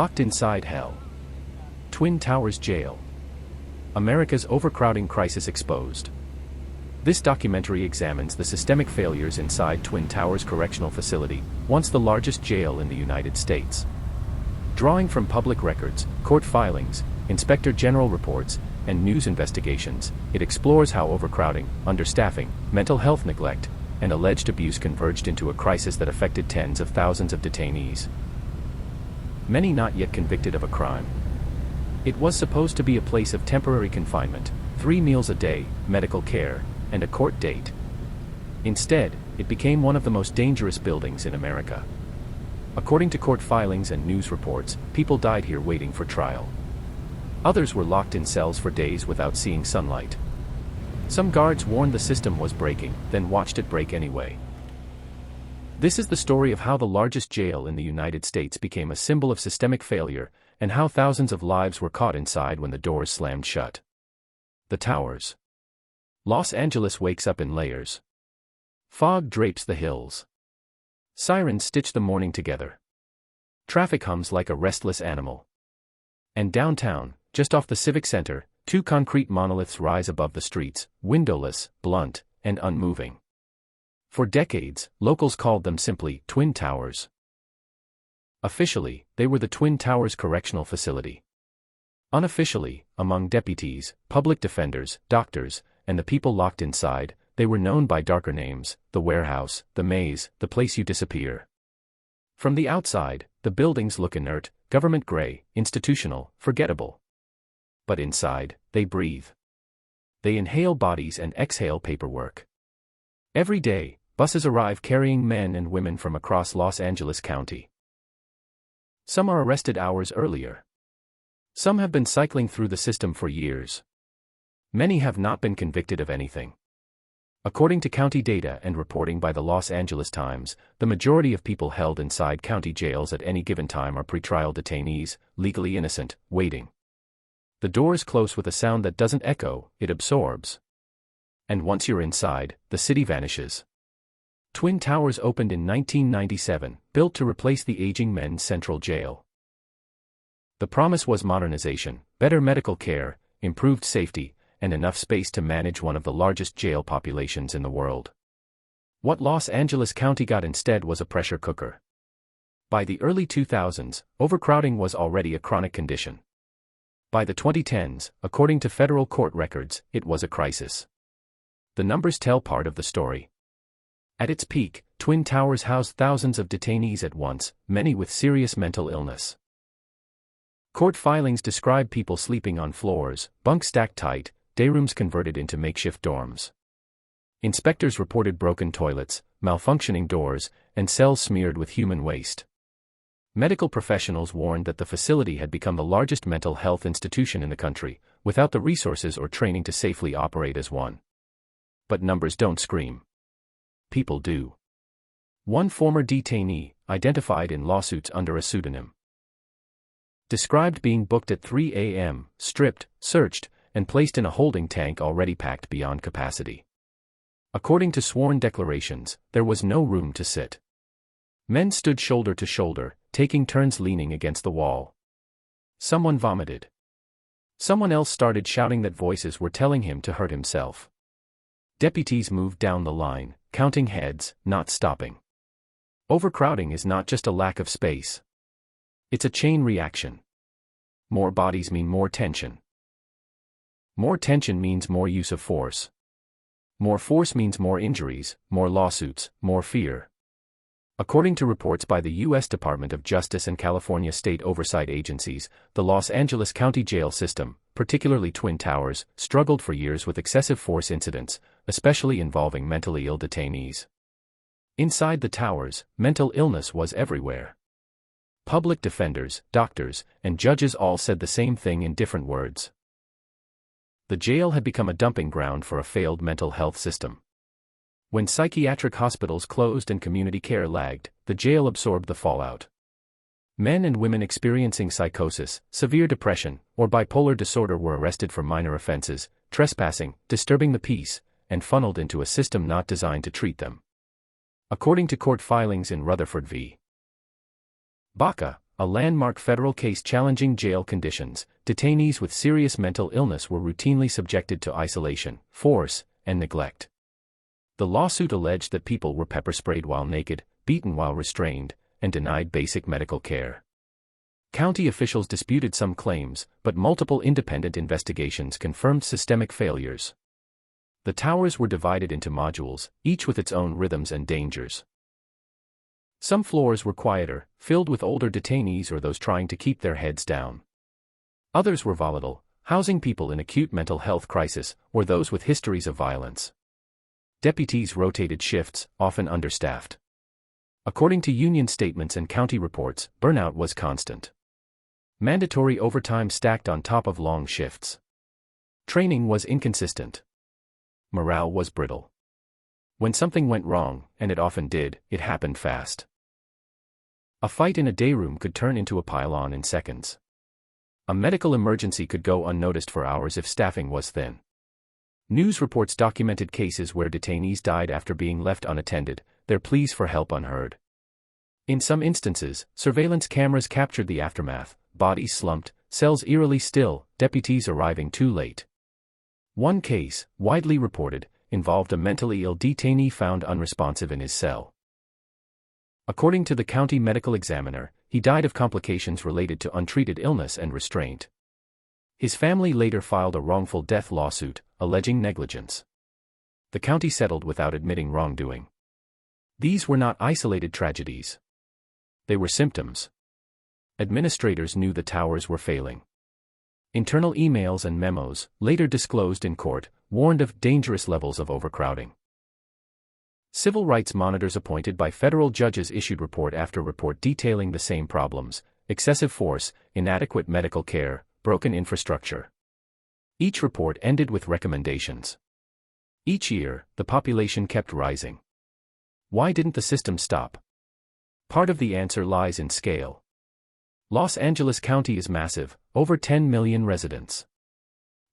Locked inside hell. Twin Towers Jail. America's overcrowding crisis exposed. This documentary examines the systemic failures inside Twin Towers Correctional Facility, once the largest jail in the United States. Drawing from public records, court filings, Inspector General reports, and news investigations, it explores how overcrowding, understaffing, mental health neglect, and alleged abuse converged into a crisis that affected tens of thousands of detainees. Many not yet convicted of a crime. It was supposed to be a place of temporary confinement, 3 meals a day, medical care, and a court date. Instead, it became one of the most dangerous buildings in America. According to court filings and news reports, people died here waiting for trial. Others were locked in cells for days without seeing sunlight. Some guards warned the system was breaking, then watched it break anyway. This is the story of how the largest jail in the United States became a symbol of systemic failure, and how thousands of lives were caught inside when the doors slammed shut. The Towers. Los Angeles wakes up in layers. Fog drapes the hills. Sirens stitch the morning together. Traffic hums like a restless animal. And downtown, just off the Civic Center, 2 concrete monoliths rise above the streets, windowless, blunt, and unmoving. For decades, locals called them simply Twin Towers. Officially, they were the Twin Towers Correctional Facility. Unofficially, among deputies, public defenders, doctors, and the people locked inside, they were known by darker names: the warehouse, the maze, the place you disappear. From the outside, the buildings look inert, government gray, institutional, forgettable. But inside, they breathe. They inhale bodies and exhale paperwork. Every day, buses arrive carrying men and women from across Los Angeles County. Some are arrested hours earlier. Some have been cycling through the system for years. Many have not been convicted of anything. According to county data and reporting by the Los Angeles Times, the majority of people held inside county jails at any given time are pretrial detainees, legally innocent, waiting. The doors close with a sound that doesn't echo, it absorbs. And once you're inside, the city vanishes. Twin Towers opened in 1997, built to replace the aging men's central jail. The promise was modernization, better medical care, improved safety, and enough space to manage one of the largest jail populations in the world. What Los Angeles County got instead was a pressure cooker. By the early 2000s, overcrowding was already a chronic condition. By the 2010s, according to federal court records, it was a crisis. The numbers tell part of the story. At its peak, Twin Towers housed thousands of detainees at once, many with serious mental illness. Court filings describe people sleeping on floors, bunks stacked tight, dayrooms converted into makeshift dorms. Inspectors reported broken toilets, malfunctioning doors, and cells smeared with human waste. Medical professionals warned that the facility had become the largest mental health institution in the country, without the resources or training to safely operate as one. But numbers don't scream. People do. One former detainee, identified in lawsuits under a pseudonym, described being booked at 3 a.m., stripped, searched, and placed in a holding tank already packed beyond capacity. According to sworn declarations, there was no room to sit. Men stood shoulder to shoulder, taking turns leaning against the wall. Someone vomited. Someone else started shouting that voices were telling him to hurt himself. Deputies moved down the line, counting heads, not stopping. Overcrowding is not just a lack of space. It's a chain reaction. More bodies mean more tension. More tension means more use of force. More force means more injuries, more lawsuits, more fear. According to reports by the U.S. Department of Justice and California state oversight agencies, the Los Angeles County jail system, particularly Twin Towers, struggled for years with excessive force incidents, especially involving mentally ill detainees. Inside the towers, mental illness was everywhere. Public defenders, doctors, and judges all said the same thing in different words. The jail had become a dumping ground for a failed mental health system. When psychiatric hospitals closed and community care lagged, the jail absorbed the fallout. Men and women experiencing psychosis, severe depression, or bipolar disorder were arrested for minor offenses, trespassing, disturbing the peace, and funneled into a system not designed to treat them. According to court filings in Rutherford v. Baca, A landmark federal case challenging jail conditions, detainees with serious mental illness were routinely subjected to isolation, force, and neglect. The lawsuit alleged that people were pepper sprayed while naked, beaten while restrained, and denied basic medical care. County officials disputed some claims, but multiple independent investigations confirmed systemic failures. The towers were divided into modules, each with its own rhythms and dangers. Some floors were quieter, filled with older detainees or those trying to keep their heads down. Others were volatile, housing people in acute mental health crisis, or those with histories of violence. Deputies rotated shifts, often understaffed. According to union statements and county reports, burnout was constant. Mandatory overtime stacked on top of long shifts. Training was inconsistent. Morale was brittle. When something went wrong, and it often did, it happened fast. A fight in a day room could turn into a pile-on in seconds. A medical emergency could go unnoticed for hours if staffing was thin. News reports documented cases where detainees died after being left unattended, their pleas for help unheard. In some instances, surveillance cameras captured the aftermath, bodies slumped, cells eerily still, deputies arriving too late. One case, widely reported, involved a mentally ill detainee found unresponsive in his cell. According to the county medical examiner, he died of complications related to untreated illness and restraint. His family later filed a wrongful death lawsuit, alleging negligence. The county settled without admitting wrongdoing. These were not isolated tragedies. They were symptoms. Administrators knew the towers were failing. Internal emails and memos, later disclosed in court, warned of dangerous levels of overcrowding. Civil rights monitors appointed by federal judges issued report after report detailing the same problems: excessive force, inadequate medical care, broken infrastructure. Each report ended with recommendations. Each year, the population kept rising. Why didn't the system stop? Part of the answer lies in scale. Los Angeles County is massive, over 10 million residents.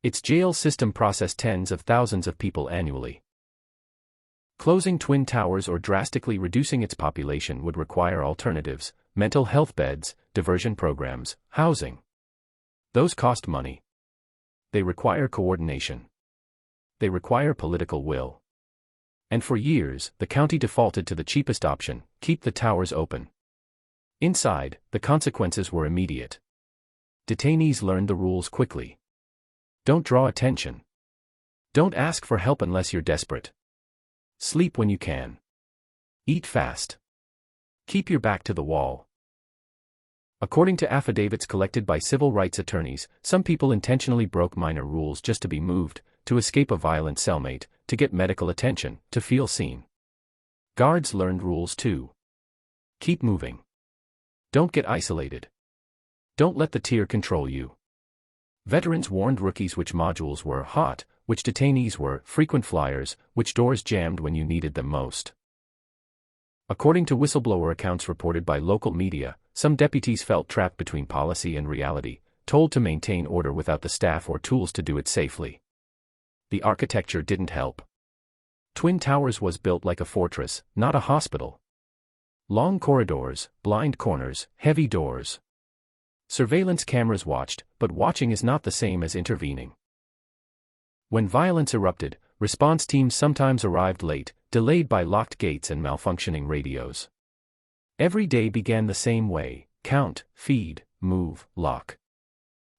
Its jail system processed tens of thousands of people annually. Closing Twin Towers or drastically reducing its population would require alternatives: mental health beds, diversion programs, housing. Those cost money. They require coordination. They require political will. And for years, the county defaulted to the cheapest option: keep the towers open. Inside, the consequences were immediate. Detainees learned the rules quickly. Don't draw attention. Don't ask for help unless you're desperate. Sleep when you can. Eat fast. Keep your back to the wall. According to affidavits collected by civil rights attorneys, some people intentionally broke minor rules just to be moved, to escape a violent cellmate, to get medical attention, to feel seen. Guards learned rules too. Keep moving. Don't get isolated. Don't let the tier control you. Veterans warned rookies which modules were hot, which detainees were frequent flyers, which doors jammed when you needed them most. According to whistleblower accounts reported by local media, some deputies felt trapped between policy and reality, told to maintain order without the staff or tools to do it safely. The architecture didn't help. Twin Towers was built like a fortress, not a hospital. Long corridors, blind corners, heavy doors. Surveillance cameras watched, but watching is not the same as intervening. When violence erupted, response teams sometimes arrived late, delayed by locked gates and malfunctioning radios. Every day began the same way: count, feed, move, lock.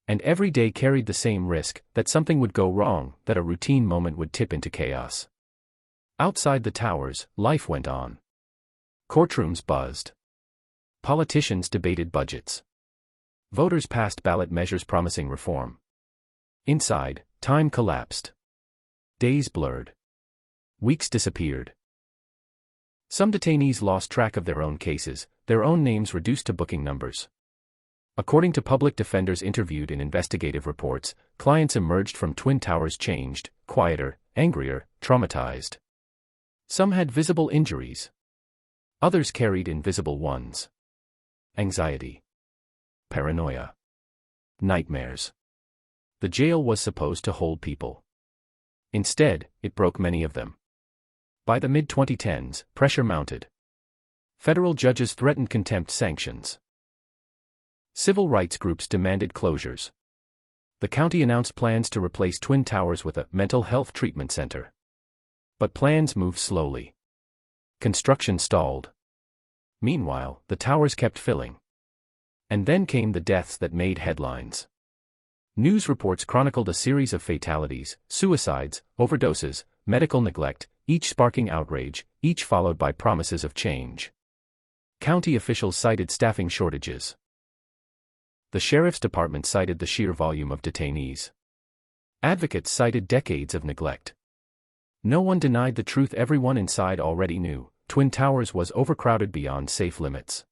And every day carried the same risk, that something would go wrong, that a routine moment would tip into chaos. Outside the towers, life went on. Courtrooms buzzed. Politicians debated budgets. Voters passed ballot measures promising reform. Inside, time collapsed. Days blurred. Weeks disappeared. Some detainees lost track of their own cases, their own names reduced to booking numbers. According to public defenders interviewed in investigative reports, clients emerged from Twin Towers changed, quieter, angrier, traumatized. Some had visible injuries. Others carried invisible ones. Anxiety. Paranoia. Nightmares. The jail was supposed to hold people. Instead, it broke many of them. By the mid-2010s, pressure mounted. Federal judges threatened contempt sanctions. Civil rights groups demanded closures. The county announced plans to replace Twin Towers with a mental health treatment center. But plans moved slowly. Construction stalled. Meanwhile, the towers kept filling. And then came the deaths that made headlines. News reports chronicled a series of fatalities, suicides, overdoses, medical neglect, each sparking outrage, each followed by promises of change. County officials cited staffing shortages. The sheriff's department cited the sheer volume of detainees. Advocates cited decades of neglect. No one denied the truth everyone inside already knew: Twin Towers was overcrowded beyond safe limits.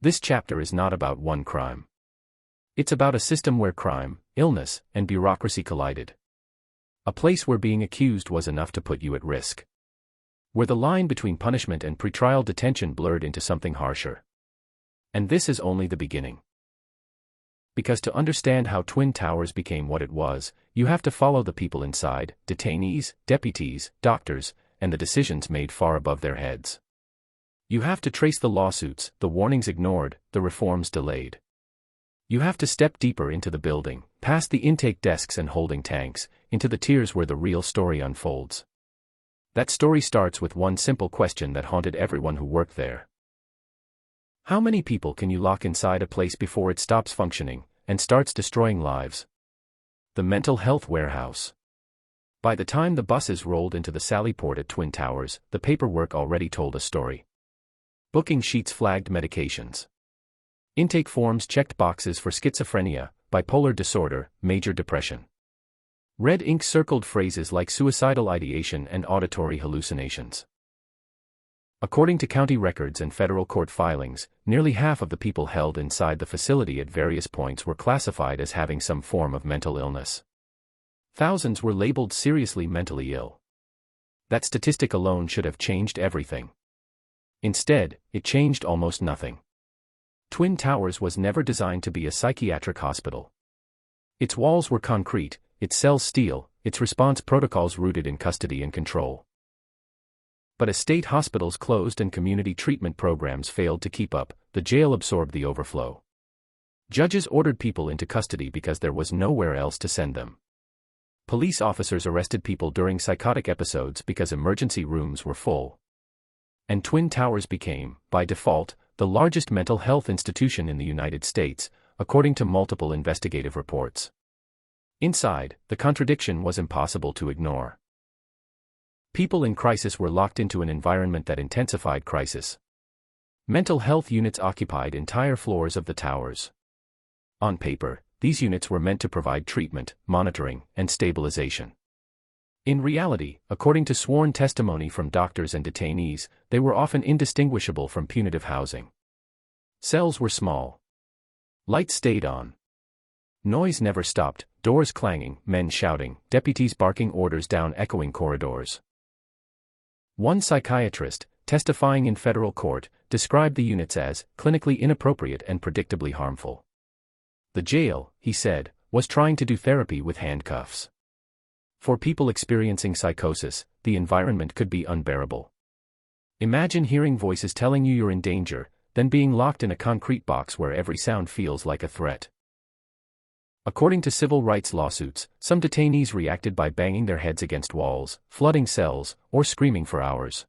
This chapter is not about one crime. It's about a system where crime, illness, and bureaucracy collided. A place where being accused was enough to put you at risk. Where the line between punishment and pretrial detention blurred into something harsher. And this is only the beginning. Because to understand how Twin Towers became what it was, you have to follow the people inside: detainees, deputies, doctors, and the decisions made far above their heads. You have to trace the lawsuits, the warnings ignored, the reforms delayed. You have to step deeper into the building, past the intake desks and holding tanks, into the tiers where the real story unfolds. That story starts with one simple question that haunted everyone who worked there. How many people can you lock inside a place before it stops functioning and starts destroying lives? The mental health warehouse. By the time the buses rolled into the Sally Port at Twin Towers, the paperwork already told a story. Booking sheets flagged medications. Intake forms checked boxes for schizophrenia, bipolar disorder, major depression. Red ink circled phrases like suicidal ideation and auditory hallucinations. According to county records and federal court filings, nearly half of the people held inside the facility at various points were classified as having some form of mental illness. Thousands were labeled seriously mentally ill. That statistic alone should have changed everything. Instead, it changed almost nothing. Twin Towers was never designed to be a psychiatric hospital. Its walls were concrete, its cells steel, its response protocols rooted in custody and control. But as state hospitals closed and community treatment programs failed to keep up, the jail absorbed the overflow. Judges ordered people into custody because there was nowhere else to send them. Police officers arrested people during psychotic episodes because emergency rooms were full. And Twin Towers became, by default, the largest mental health institution in the United States, according to multiple investigative reports. Inside, the contradiction was impossible to ignore. People in crisis were locked into an environment that intensified crisis. Mental health units occupied entire floors of the towers. On paper, these units were meant to provide treatment, monitoring, and stabilization. In reality, according to sworn testimony from doctors and detainees, they were often indistinguishable from punitive housing. Cells were small. Lights stayed on. Noise never stopped, doors clanging, men shouting, deputies barking orders down echoing corridors. One psychiatrist, testifying in federal court, described the units as clinically inappropriate and predictably harmful. The jail, he said, was trying to do therapy with handcuffs. For people experiencing psychosis, the environment could be unbearable. Imagine hearing voices telling you you're in danger, then being locked in a concrete box where every sound feels like a threat. According to civil rights lawsuits, some detainees reacted by banging their heads against walls, flooding cells, or screaming for hours.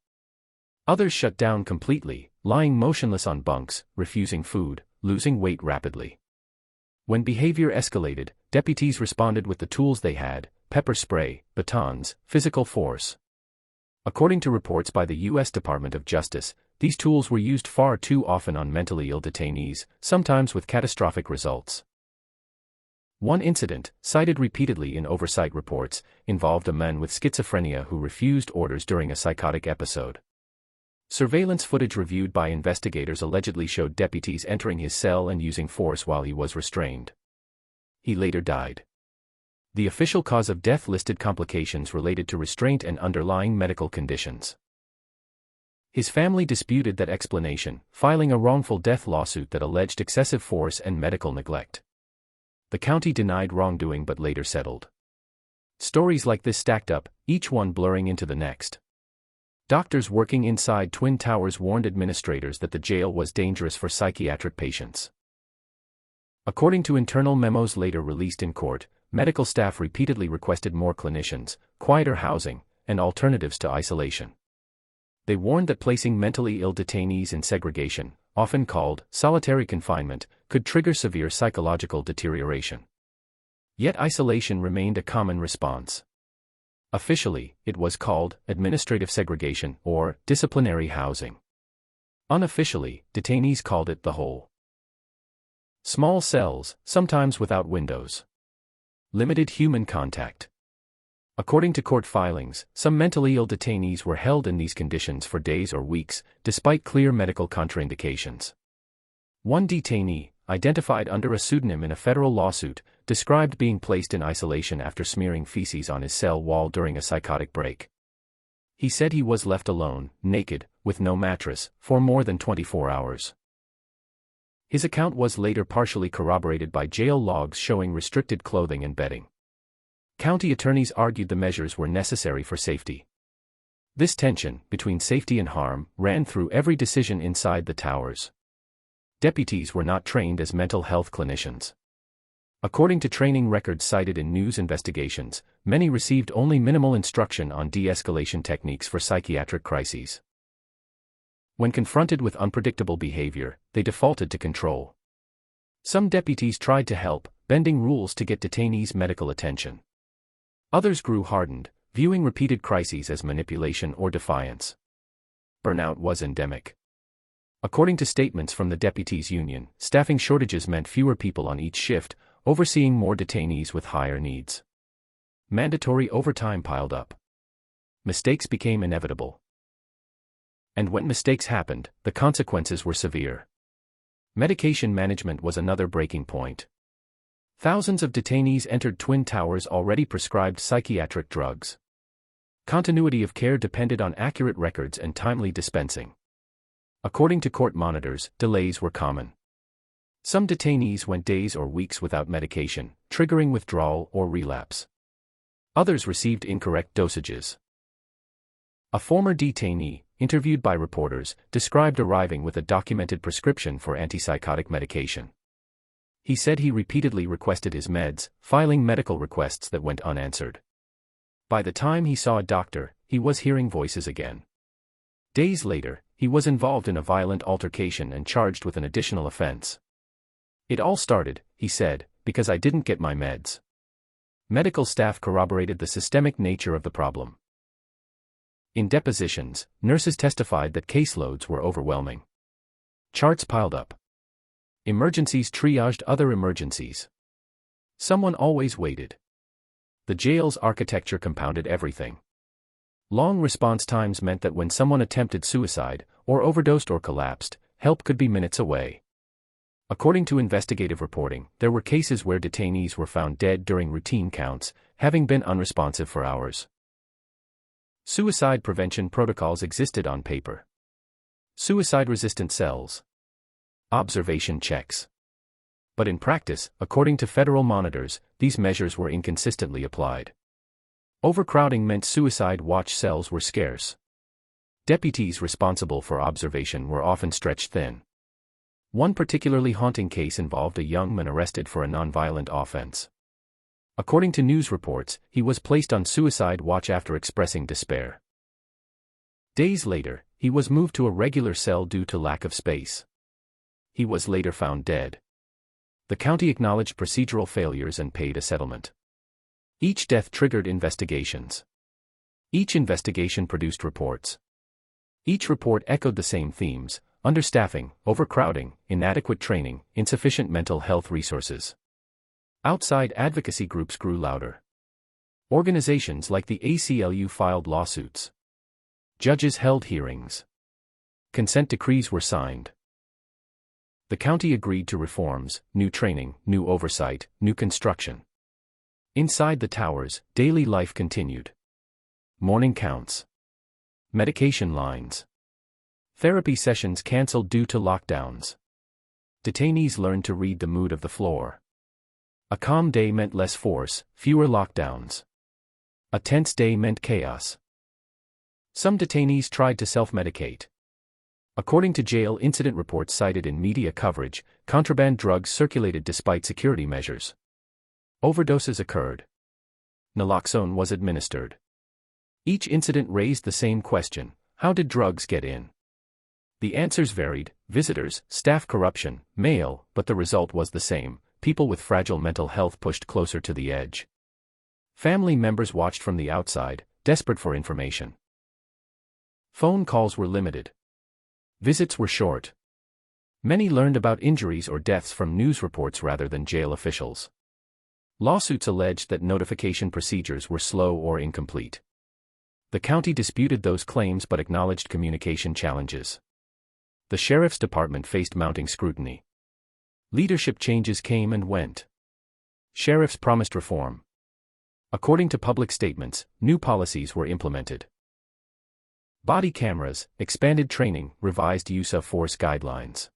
Others shut down completely, lying motionless on bunks, refusing food, losing weight rapidly. When behavior escalated, deputies responded with the tools they had: pepper spray, batons, physical force. According to reports by the U.S. Department of Justice, these tools were used far too often on mentally ill detainees, sometimes with catastrophic results. One incident, cited repeatedly in Oversight reports, involved a man with schizophrenia who refused orders during a psychotic episode. Surveillance footage reviewed by investigators allegedly showed deputies entering his cell and using force while he was restrained. He later died. The official cause of death listed complications related to restraint and underlying medical conditions. His family disputed that explanation, filing a wrongful death lawsuit that alleged excessive force and medical neglect. The county denied wrongdoing but later settled. Stories like this stacked up, each one blurring into the next. Doctors working inside Twin Towers warned administrators that the jail was dangerous for psychiatric patients. According to internal memos later released in court, medical staff repeatedly requested more clinicians, quieter housing, and alternatives to isolation. They warned that placing mentally ill detainees in segregation, often called solitary confinement, could trigger severe psychological deterioration. Yet isolation remained a common response. Officially, it was called administrative segregation or disciplinary housing. Unofficially, detainees called it the hole. Small cells, sometimes without windows. Limited human contact. According to court filings, some mentally ill detainees were held in these conditions for days or weeks, despite clear medical contraindications. One detainee, identified under a pseudonym in a federal lawsuit, described being placed in isolation after smearing feces on his cell wall during a psychotic break. He said he was left alone, naked, with no mattress, for more than 24 hours. His account was later partially corroborated by jail logs showing restricted clothing and bedding. County attorneys argued the measures were necessary for safety. This tension, between safety and harm, ran through every decision inside the towers. Deputies were not trained as mental health clinicians. According to training records cited in news investigations, many received only minimal instruction on de-escalation techniques for psychiatric crises. When confronted with unpredictable behavior, they defaulted to control. Some deputies tried to help, bending rules to get detainees medical attention. Others grew hardened, viewing repeated crises as manipulation or defiance. Burnout was endemic. According to statements from the deputies' union, staffing shortages meant fewer people on each shift, overseeing more detainees with higher needs. Mandatory overtime piled up. Mistakes became inevitable. And when mistakes happened, the consequences were severe. Medication management was another breaking point. Thousands of detainees entered Twin Towers already prescribed psychiatric drugs. Continuity of care depended on accurate records and timely dispensing. According to court monitors, delays were common. Some detainees went days or weeks without medication, triggering withdrawal or relapse. Others received incorrect dosages. A former detainee, interviewed by reporters, described arriving with a documented prescription for antipsychotic medication. He said he repeatedly requested his meds, filing medical requests that went unanswered. By the time he saw a doctor, he was hearing voices again. Days later, he was involved in a violent altercation and charged with an additional offense. It all started, he said, because I didn't get my meds. Medical staff corroborated the systemic nature of the problem. In depositions, nurses testified that caseloads were overwhelming. Charts piled up. Emergencies triaged other emergencies. Someone always waited. The jail's architecture compounded everything. Long response times meant that when someone attempted suicide, or overdosed or collapsed, help could be minutes away. According to investigative reporting, there were cases where detainees were found dead during routine counts, having been unresponsive for hours. Suicide prevention protocols existed on paper. Suicide-resistant cells. Observation checks. But in practice, according to federal monitors, these measures were inconsistently applied. Overcrowding meant suicide watch cells were scarce. Deputies responsible for observation were often stretched thin. One particularly haunting case involved a young man arrested for a nonviolent offense. According to news reports, he was placed on suicide watch after expressing despair. Days later, he was moved to a regular cell due to lack of space. He was later found dead. The county acknowledged procedural failures and paid a settlement. Each death triggered investigations. Each investigation produced reports. Each report echoed the same themes: understaffing, overcrowding, inadequate training, insufficient mental health resources. Outside advocacy groups grew louder. Organizations like the ACLU filed lawsuits. Judges held hearings. Consent decrees were signed. The county agreed to reforms: new training, new oversight, new construction. Inside the towers, daily life continued. Morning counts. Medication lines. Therapy sessions canceled due to lockdowns. Detainees learned to read the mood of the floor. A calm day meant less force, fewer lockdowns. A tense day meant chaos. Some detainees tried to self-medicate. According to jail incident reports cited in media coverage, contraband drugs circulated despite security measures. Overdoses occurred. Naloxone was administered. Each incident raised the same question: how did drugs get in? The answers varied: visitors, staff corruption, mail, but the result was the same: people with fragile mental health pushed closer to the edge. Family members watched from the outside, desperate for information. Phone calls were limited. Visits were short. Many learned about injuries or deaths from news reports rather than jail officials. Lawsuits alleged that notification procedures were slow or incomplete. The county disputed those claims but acknowledged communication challenges. The sheriff's department faced mounting scrutiny. Leadership changes came and went. Sheriffs promised reform. According to public statements, new policies were implemented. Body cameras, expanded training, revised use of force guidelines.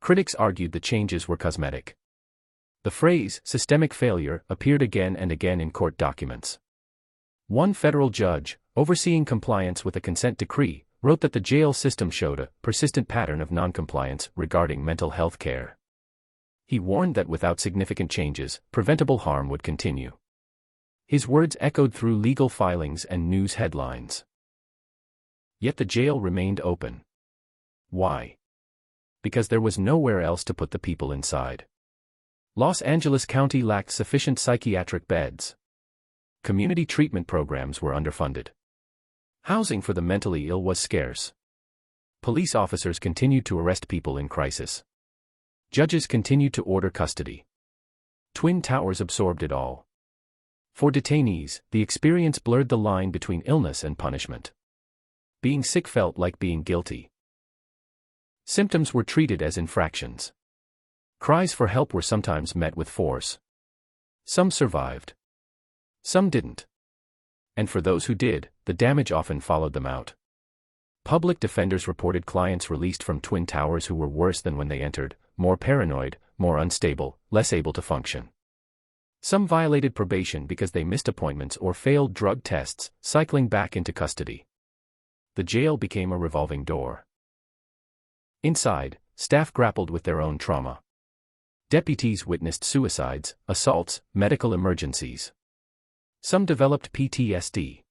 Critics argued the changes were cosmetic. The phrase, systemic failure, appeared again and again in court documents. One federal judge, overseeing compliance with a consent decree, wrote that the jail system showed a persistent pattern of noncompliance regarding mental health care. He warned that without significant changes, preventable harm would continue. His words echoed through legal filings and news headlines. Yet the jail remained open. Why? Because there was nowhere else to put the people inside. Los Angeles County lacked sufficient psychiatric beds. Community treatment programs were underfunded. Housing for the mentally ill was scarce. Police officers continued to arrest people in crisis. Judges continued to order custody. Twin Towers absorbed it all. For detainees, the experience blurred the line between illness and punishment. Being sick felt like being guilty. Symptoms were treated as infractions. Cries for help were sometimes met with force. Some survived. Some didn't. And for those who did, the damage often followed them out. Public defenders reported clients released from Twin Towers who were worse than when they entered, more paranoid, more unstable, less able to function. Some violated probation because they missed appointments or failed drug tests, cycling back into custody. The jail became a revolving door. Inside, staff grappled with their own trauma. Deputies witnessed suicides, assaults, medical emergencies. Some developed PTSD.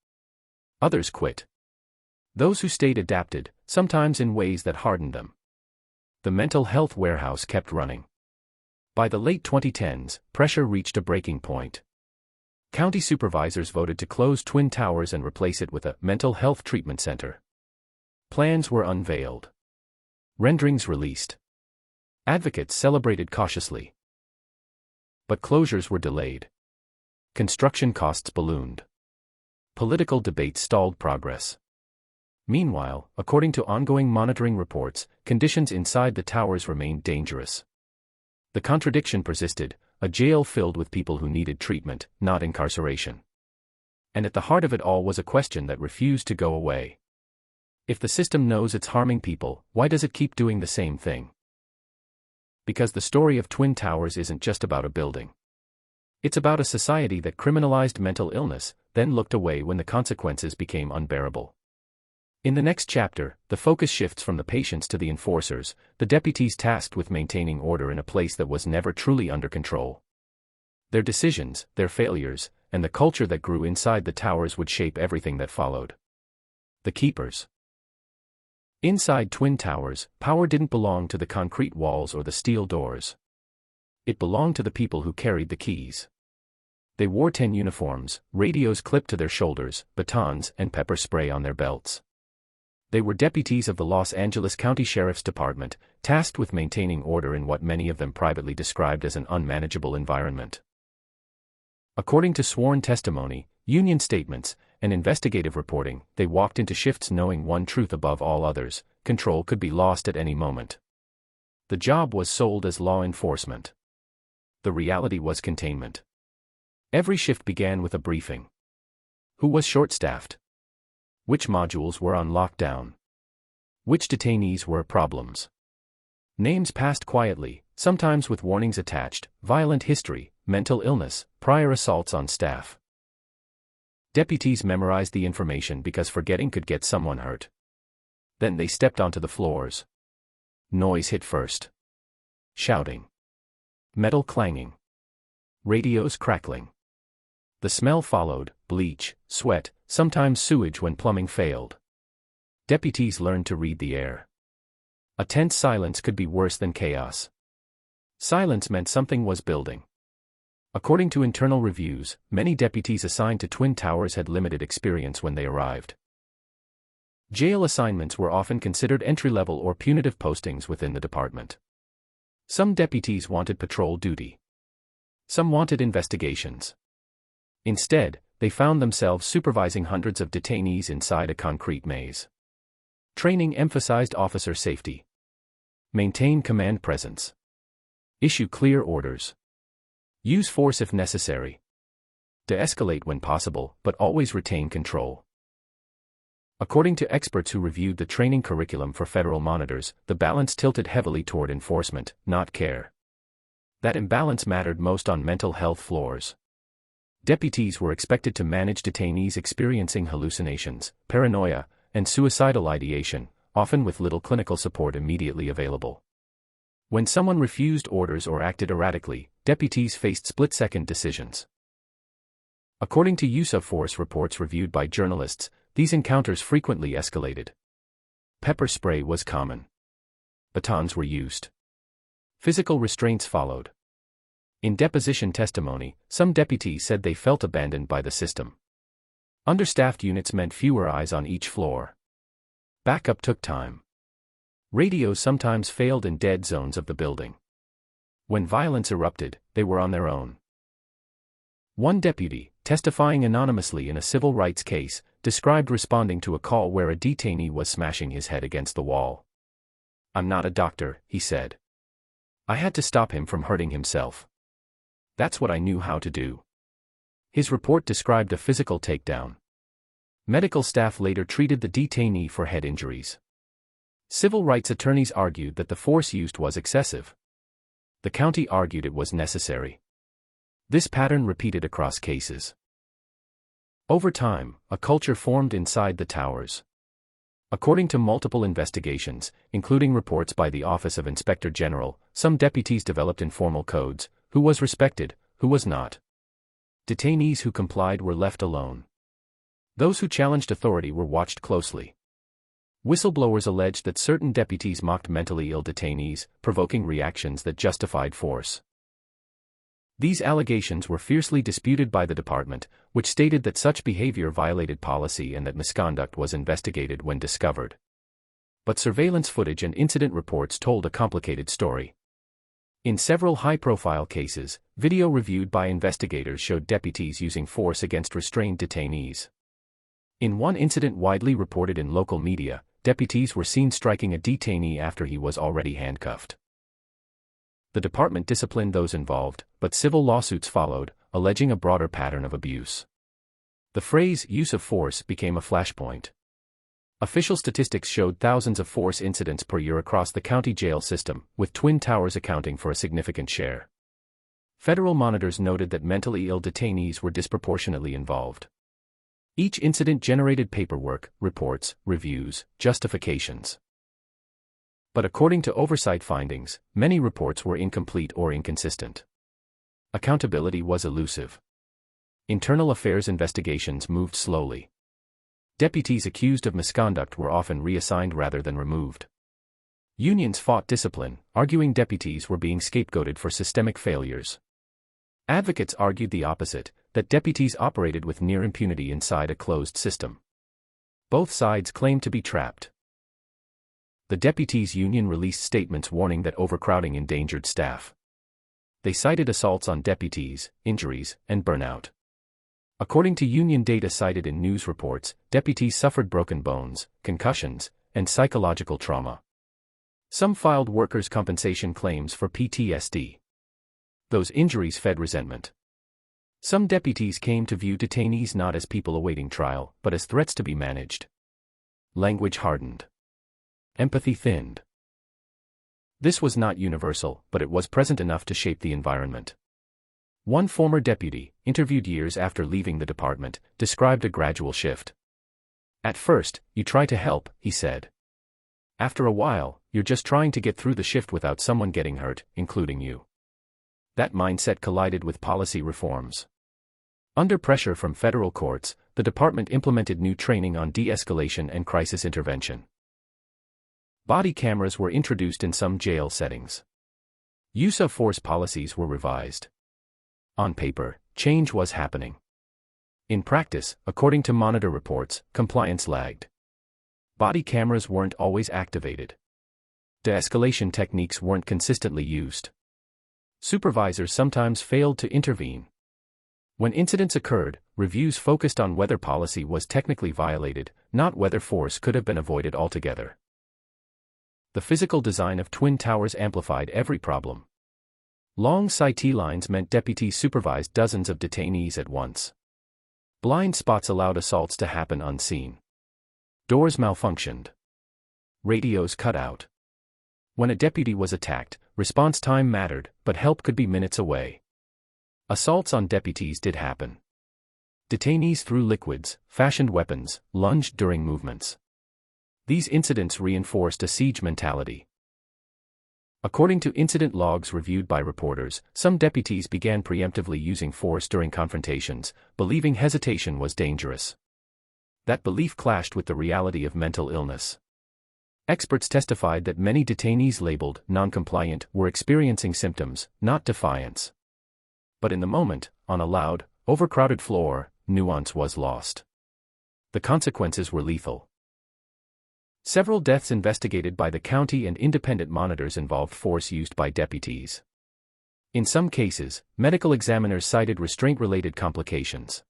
Others quit. Those who stayed adapted, sometimes in ways that hardened them. The mental health warehouse kept running. By the late 2010s, pressure reached a breaking point. County supervisors voted to close Twin Towers and replace it with a mental health treatment center. Plans were unveiled. Renderings released. Advocates celebrated cautiously. But closures were delayed. Construction costs ballooned. Political debates stalled progress. Meanwhile, according to ongoing monitoring reports, conditions inside the towers remained dangerous. The contradiction persisted: a jail filled with people who needed treatment, not incarceration. And at the heart of it all was a question that refused to go away. If the system knows it's harming people, why does it keep doing the same thing? Because the story of Twin Towers isn't just about a building. It's about a society that criminalized mental illness, then looked away when the consequences became unbearable. In the next chapter, the focus shifts from the patients to the enforcers, the deputies tasked with maintaining order in a place that was never truly under control. Their decisions, their failures, and the culture that grew inside the towers would shape everything that followed. The keepers. Inside Twin Towers, power didn't belong to the concrete walls or the steel doors. It belonged to the people who carried the keys. They wore 10 uniforms, radios clipped to their shoulders, batons and pepper spray on their belts. They were deputies of the Los Angeles County Sheriff's Department, tasked with maintaining order in what many of them privately described as an unmanageable environment. According to sworn testimony, union statements, and investigative reporting, they walked into shifts knowing one truth above all others: control could be lost at any moment. The job was sold as law enforcement. The reality was containment. Every shift began with a briefing. Who was short-staffed? Which modules were on lockdown? Which detainees were problems? Names passed quietly, sometimes with warnings attached: violent history, mental illness, prior assaults on staff. Deputies memorized the information because forgetting could get someone hurt. Then they stepped onto the floors. Noise hit first. Shouting. Metal clanging. Radios crackling. The smell followed: bleach, sweat, sometimes sewage when plumbing failed. Deputies learned to read the air. A tense silence could be worse than chaos. Silence meant something was building. According to internal reviews, many deputies assigned to Twin Towers had limited experience when they arrived. Jail assignments were often considered entry-level or punitive postings within the department. Some deputies wanted patrol duty. Some wanted investigations. Instead, they found themselves supervising hundreds of detainees inside a concrete maze. Training emphasized officer safety. Maintain command presence. Issue clear orders. Use force if necessary. De-escalate when possible, but always retain control. According to experts who reviewed the training curriculum for federal monitors, the balance tilted heavily toward enforcement, not care. That imbalance mattered most on mental health floors. Deputies were expected to manage detainees experiencing hallucinations, paranoia, and suicidal ideation, often with little clinical support immediately available. When someone refused orders or acted erratically, deputies faced split-second decisions. According to use of force reports reviewed by journalists, these encounters frequently escalated. Pepper spray was common. Batons were used. Physical restraints followed. In deposition testimony, some deputies said they felt abandoned by the system. Understaffed units meant fewer eyes on each floor. Backup took time. Radios sometimes failed in dead zones of the building. When violence erupted, they were on their own. One deputy, testifying anonymously in a civil rights case, described responding to a call where a detainee was smashing his head against the wall. "I'm not a doctor," he said. "I had to stop him from hurting himself. That's what I knew how to do." His report described a physical takedown. Medical staff later treated the detainee for head injuries. Civil rights attorneys argued that the force used was excessive. The county argued it was necessary. This pattern repeated across cases. Over time, a culture formed inside the towers. According to multiple investigations, including reports by the Office of Inspector General, some deputies developed informal codes: who was respected, who was not. Detainees who complied were left alone. Those who challenged authority were watched closely. Whistleblowers alleged that certain deputies mocked mentally ill detainees, provoking reactions that justified force. These allegations were fiercely disputed by the department, which stated that such behavior violated policy and that misconduct was investigated when discovered. But surveillance footage and incident reports told a complicated story. In several high-profile cases, video reviewed by investigators showed deputies using force against restrained detainees. In one incident widely reported in local media, deputies were seen striking a detainee after he was already handcuffed. The department disciplined those involved, but civil lawsuits followed, alleging a broader pattern of abuse. The phrase "use of force" became a flashpoint. Official statistics showed thousands of force incidents per year across the county jail system, with Twin Towers accounting for a significant share. Federal monitors noted that mentally ill detainees were disproportionately involved. Each incident generated paperwork, reports, reviews, justifications. But according to Oversight findings, many reports were incomplete or inconsistent. Accountability was elusive. Internal affairs investigations moved slowly. Deputies accused of misconduct were often reassigned rather than removed. Unions fought discipline, arguing deputies were being scapegoated for systemic failures. Advocates argued the opposite, that deputies operated with near impunity inside a closed system. Both sides claimed to be trapped. The deputies' union released statements warning that overcrowding endangered staff. They cited assaults on deputies, injuries, and burnout. According to union data cited in news reports, deputies suffered broken bones, concussions, and psychological trauma. Some filed workers' compensation claims for PTSD. Those injuries fed resentment. Some deputies came to view detainees not as people awaiting trial, but as threats to be managed. Language hardened. Empathy thinned. This was not universal, but it was present enough to shape the environment. One former deputy, interviewed years after leaving the department, described a gradual shift. "At first, you try to help," he said. After a while, you're just trying to get through the shift without someone getting hurt, including you. That mindset collided with policy reforms. Under pressure from federal courts, the department implemented new training on de-escalation and crisis intervention. Body cameras were introduced in some jail settings. Use of force policies were revised. On paper, change was happening. In practice, according to Monitor reports, compliance lagged. Body cameras weren't always activated. De-escalation techniques weren't consistently used. Supervisors sometimes failed to intervene. When incidents occurred, reviews focused on whether policy was technically violated, not whether force could have been avoided altogether. The physical design of Twin Towers amplified every problem. Long CT lines meant deputies supervised dozens of detainees at once. Blind spots allowed assaults to happen unseen. Doors malfunctioned. Radios cut out. When a deputy was attacked, response time mattered, but help could be minutes away. Assaults on deputies did happen. Detainees threw liquids, fashioned weapons, lunged during movements. These incidents reinforced a siege mentality. According to incident logs reviewed by reporters, some deputies began preemptively using force during confrontations, believing hesitation was dangerous. That belief clashed with the reality of mental illness. Experts testified that many detainees labeled non-compliant were experiencing symptoms, not defiance. But in the moment, on a loud, overcrowded floor, nuance was lost. The consequences were lethal. Several deaths investigated by the county and independent monitors involved force used by deputies. In some cases, medical examiners cited restraint-related complications.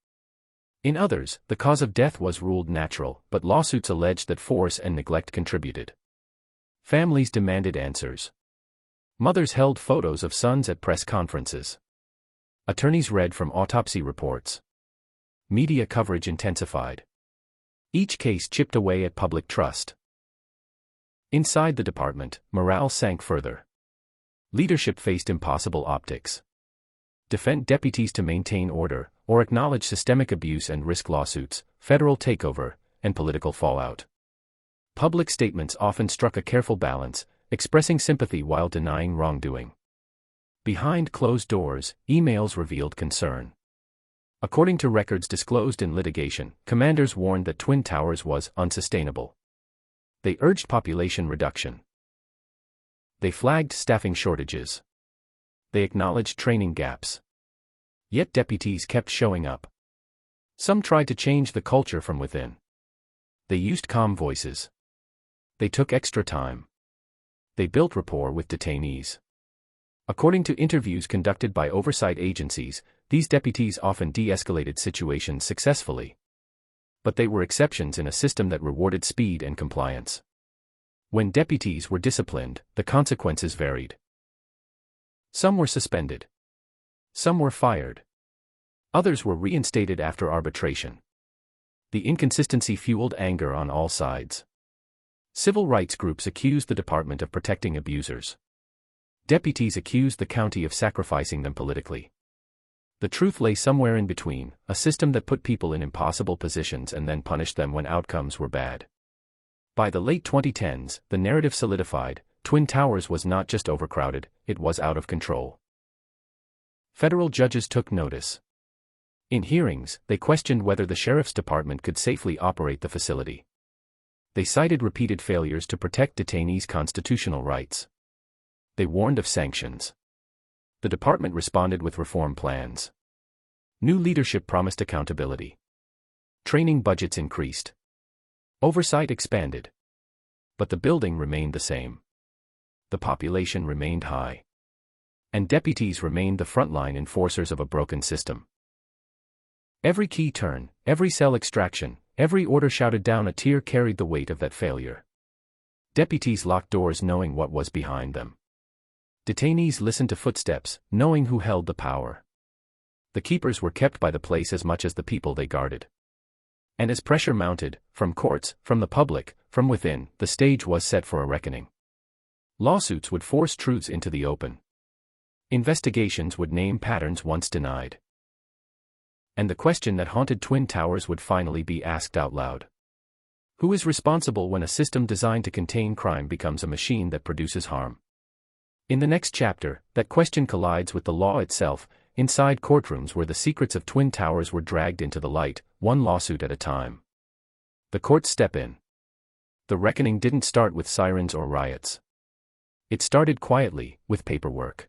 In others, the cause of death was ruled natural, but lawsuits alleged that force and neglect contributed. Families demanded answers. Mothers held photos of sons at press conferences. Attorneys read from autopsy reports. Media coverage intensified. Each case chipped away at public trust. Inside the department, morale sank further. Leadership faced impossible optics. Defend deputies to maintain order, or acknowledge systemic abuse and risk lawsuits, federal takeover, and political fallout. Public statements often struck a careful balance, expressing sympathy while denying wrongdoing. Behind closed doors, emails revealed concern. According to records disclosed in litigation, commanders warned that Twin Towers was unsustainable. They urged population reduction. They flagged staffing shortages. They acknowledged training gaps. Yet deputies kept showing up. Some tried to change the culture from within. They used calm voices. They took extra time. They built rapport with detainees. According to interviews conducted by oversight agencies, these deputies often de-escalated situations successfully. But they were exceptions in a system that rewarded speed and compliance. When deputies were disciplined, the consequences varied. Some were suspended. Some were fired. Others were reinstated after arbitration. The inconsistency fueled anger on all sides. Civil rights groups accused the department of protecting abusers. Deputies accused the county of sacrificing them politically. The truth lay somewhere in between, a system that put people in impossible positions and then punished them when outcomes were bad. By the late 2010s, the narrative solidified: Twin Towers was not just overcrowded, it was out of control. Federal judges took notice. In hearings, they questioned whether the sheriff's department could safely operate the facility. They cited repeated failures to protect detainees' constitutional rights. They warned of sanctions. The department responded with reform plans. New leadership promised accountability. Training budgets increased. Oversight expanded. But the building remained the same. The population remained high. And deputies remained the frontline enforcers of a broken system. Every key turn, every cell extraction, every order shouted down a tier carried the weight of that failure. Deputies locked doors knowing what was behind them. Detainees listened to footsteps, knowing who held the power. The keepers were kept by the place as much as the people they guarded. And as pressure mounted, from courts, from the public, from within, the stage was set for a reckoning. Lawsuits would force truths into the open. Investigations would name patterns once denied. And the question that haunted Twin Towers would finally be asked out loud. Who is responsible when a system designed to contain crime becomes a machine that produces harm? In the next chapter, that question collides with the law itself, inside courtrooms where the secrets of Twin Towers were dragged into the light, one lawsuit at a time. The courts step in. The reckoning didn't start with sirens or riots. It started quietly, with paperwork.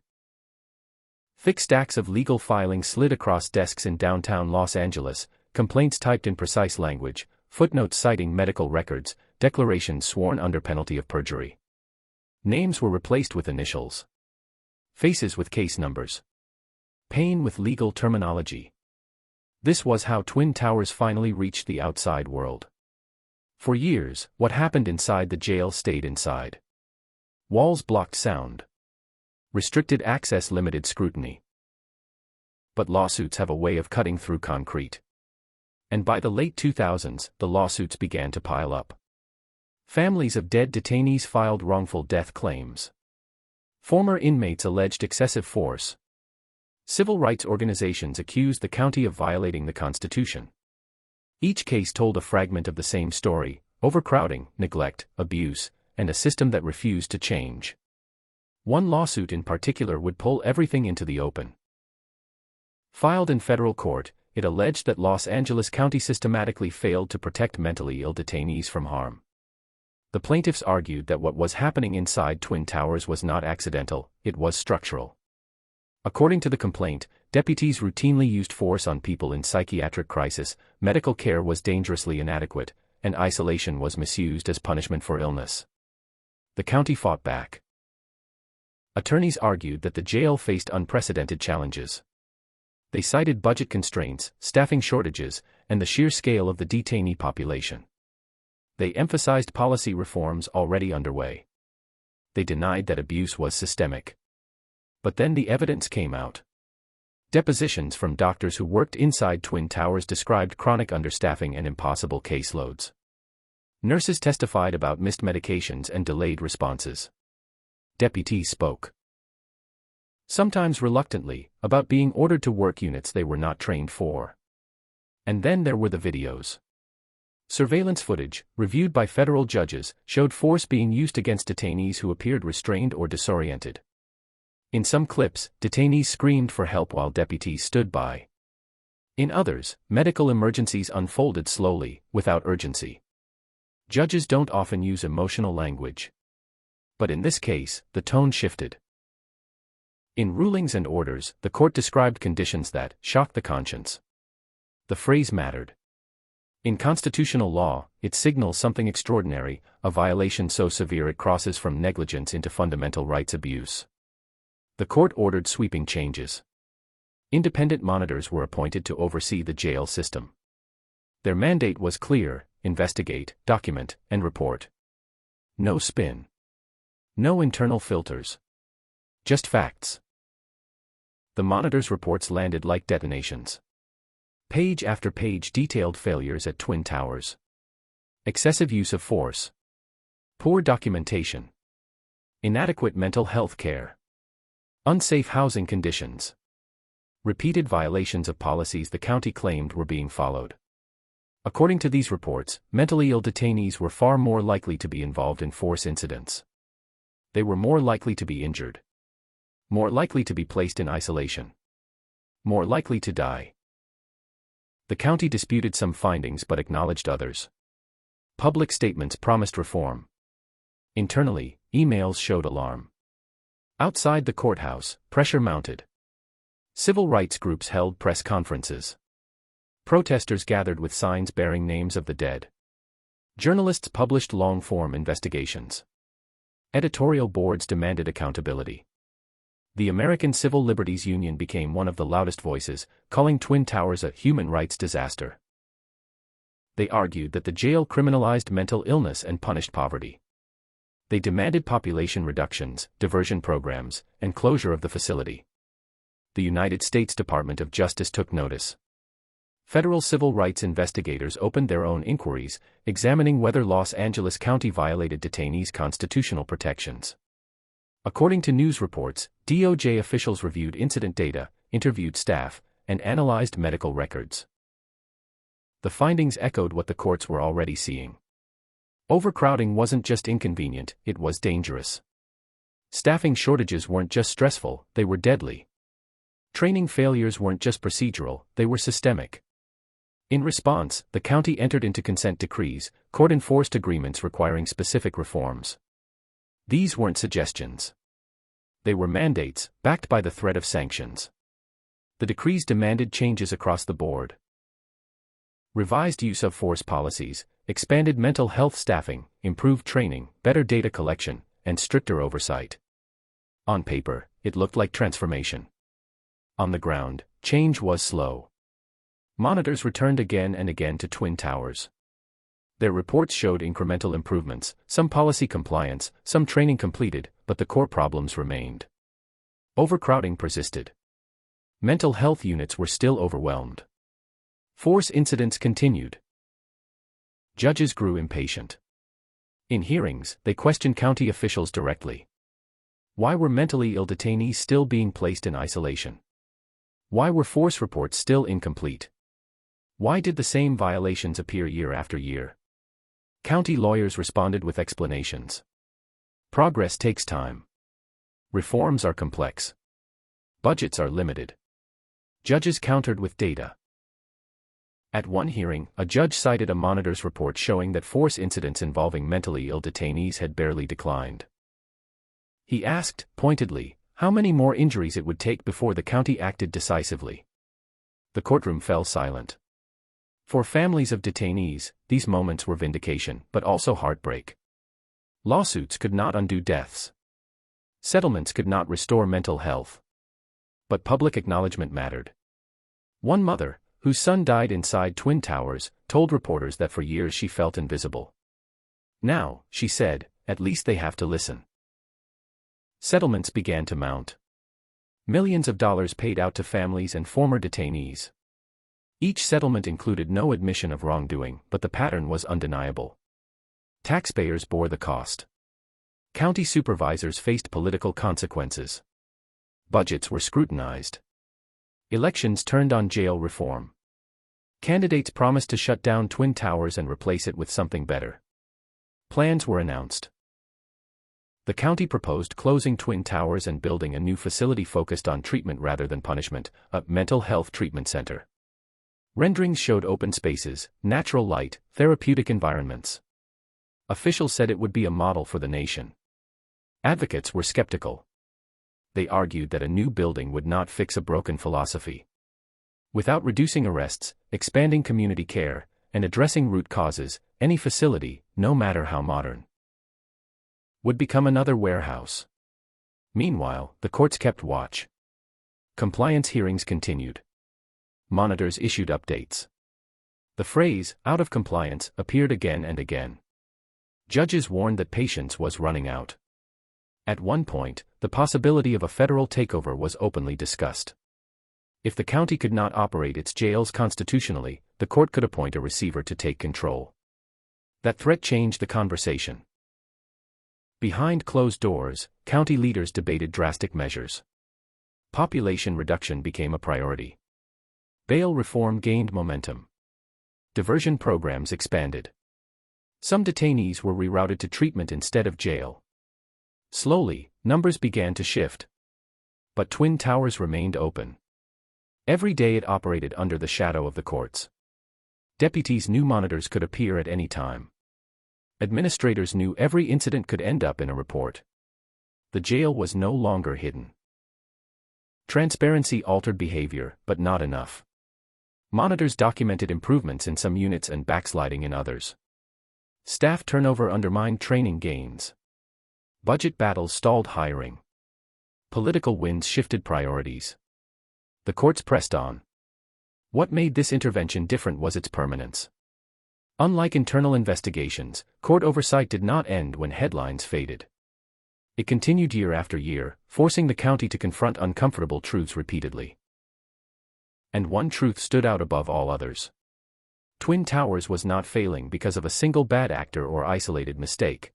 Thick stacks of legal filings slid across desks in downtown Los Angeles, complaints typed in precise language, footnotes citing medical records, declarations sworn under penalty of perjury. Names were replaced with initials. Faces with case numbers. Pain with legal terminology. This was how Twin Towers finally reached the outside world. For years, what happened inside the jail stayed inside. Walls blocked sound. Restricted access limited scrutiny. But lawsuits have a way of cutting through concrete. And by the late 2000s, the lawsuits began to pile up. Families of dead detainees filed wrongful death claims. Former inmates alleged excessive force. Civil rights organizations accused the county of violating the Constitution. Each case told a fragment of the same story: overcrowding, neglect, abuse, and a system that refused to change. One lawsuit in particular would pull everything into the open. Filed in federal court, it alleged that Los Angeles County systematically failed to protect mentally ill detainees from harm. The plaintiffs argued that what was happening inside Twin Towers was not accidental, it was structural. According to the complaint, deputies routinely used force on people in psychiatric crisis, medical care was dangerously inadequate, and isolation was misused as punishment for illness. The county fought back. Attorneys argued that the jail faced unprecedented challenges. They cited budget constraints, staffing shortages, and the sheer scale of the detainee population. They emphasized policy reforms already underway. They denied that abuse was systemic. But then the evidence came out. Depositions from doctors who worked inside Twin Towers described chronic understaffing and impossible caseloads. Nurses testified about missed medications and delayed responses. Deputies spoke, sometimes reluctantly, about being ordered to work units they were not trained for. And then there were the videos. Surveillance footage, reviewed by federal judges, showed force being used against detainees who appeared restrained or disoriented. In some clips, detainees screamed for help while deputies stood by. In others, medical emergencies unfolded slowly, without urgency. Judges don't often use emotional language. But in this case, the tone shifted. In rulings and orders, the court described conditions that shocked the conscience. The phrase mattered. In constitutional law, it signals something extraordinary, a violation so severe it crosses from negligence into fundamental rights abuse. The court ordered sweeping changes. Independent monitors were appointed to oversee the jail system. Their mandate was clear: investigate, document, and report. No spin. No internal filters. Just facts. The monitors' reports landed like detonations. Page after page detailed failures at Twin Towers. Excessive use of force. Poor documentation. Inadequate mental health care. Unsafe housing conditions. Repeated violations of policies the county claimed were being followed. According to these reports, mentally ill detainees were far more likely to be involved in force incidents. They were more likely to be injured. More likely to be placed in isolation. More likely to die. The county disputed some findings but acknowledged others. Public statements promised reform. Internally, emails showed alarm. Outside the courthouse, pressure mounted. Civil rights groups held press conferences. Protesters gathered with signs bearing names of the dead. Journalists published long-form investigations. Editorial boards demanded accountability. The American Civil Liberties Union became one of the loudest voices, calling Twin Towers a human rights disaster. They argued that the jail criminalized mental illness and punished poverty. They demanded population reductions, diversion programs, and closure of the facility. The United States Department of Justice took notice. Federal civil rights investigators opened their own inquiries, examining whether Los Angeles County violated detainees' constitutional protections. According to news reports, DOJ officials reviewed incident data, interviewed staff, and analyzed medical records. The findings echoed what the courts were already seeing. Overcrowding wasn't just inconvenient, it was dangerous. Staffing shortages weren't just stressful, they were deadly. Training failures weren't just procedural, they were systemic. In response, the county entered into consent decrees, court-enforced agreements requiring specific reforms. These weren't suggestions. They were mandates, backed by the threat of sanctions. The decrees demanded changes across the board. Revised use of force policies, expanded mental health staffing, improved training, better data collection, and stricter oversight. On paper, it looked like transformation. On the ground, change was slow. Monitors returned again and again to Twin Towers. Their reports showed incremental improvements, some policy compliance, some training completed, but the core problems remained. Overcrowding persisted. Mental health units were still overwhelmed. Force incidents continued. Judges grew impatient. In hearings, they questioned county officials directly. Why were mentally ill detainees still being placed in isolation? Why were force reports still incomplete? Why did the same violations appear year after year? County lawyers responded with explanations. Progress takes time. Reforms are complex. Budgets are limited. Judges countered with data. At one hearing, a judge cited a monitor's report showing that force incidents involving mentally ill detainees had barely declined. He asked, pointedly, how many more injuries it would take before the county acted decisively. The courtroom fell silent. For families of detainees, these moments were vindication, but also heartbreak. Lawsuits could not undo deaths. Settlements could not restore mental health. But public acknowledgement mattered. One mother, whose son died inside Twin Towers, told reporters that for years she felt invisible. Now, she said, at least they have to listen. Settlements began to mount. Millions of dollars paid out to families and former detainees. Each settlement included no admission of wrongdoing, but the pattern was undeniable. Taxpayers bore the cost. County supervisors faced political consequences. Budgets were scrutinized. Elections turned on jail reform. Candidates promised to shut down Twin Towers and replace it with something better. Plans were announced. The county proposed closing Twin Towers and building a new facility focused on treatment rather than punishment, a mental health treatment center. Renderings showed open spaces, natural light, therapeutic environments. Officials said it would be a model for the nation. Advocates were skeptical. They argued that a new building would not fix a broken philosophy. Without reducing arrests, expanding community care, and addressing root causes, any facility, no matter how modern, would become another warehouse. Meanwhile, the courts kept watch. Compliance hearings continued. Monitors issued updates. The phrase, out of compliance, appeared again and again. Judges warned that patience was running out. At one point, the possibility of a federal takeover was openly discussed. If the county could not operate its jails constitutionally, the court could appoint a receiver to take control. That threat changed the conversation. Behind closed doors, county leaders debated drastic measures. Population reduction became a priority. Bail reform gained momentum. Diversion programs expanded. Some detainees were rerouted to treatment instead of jail. Slowly, numbers began to shift. But Twin Towers remained open. Every day it operated under the shadow of the courts. Deputies knew monitors could appear at any time. Administrators knew every incident could end up in a report. The jail was no longer hidden. Transparency altered behavior, but not enough. Monitors documented improvements in some units and backsliding in others. Staff turnover undermined training gains. Budget battles stalled hiring. Political winds shifted priorities. The courts pressed on. What made this intervention different was its permanence. Unlike internal investigations, court oversight did not end when headlines faded. It continued year after year, forcing the county to confront uncomfortable truths repeatedly. And one truth stood out above all others. Twin Towers was not failing because of a single bad actor or isolated mistake.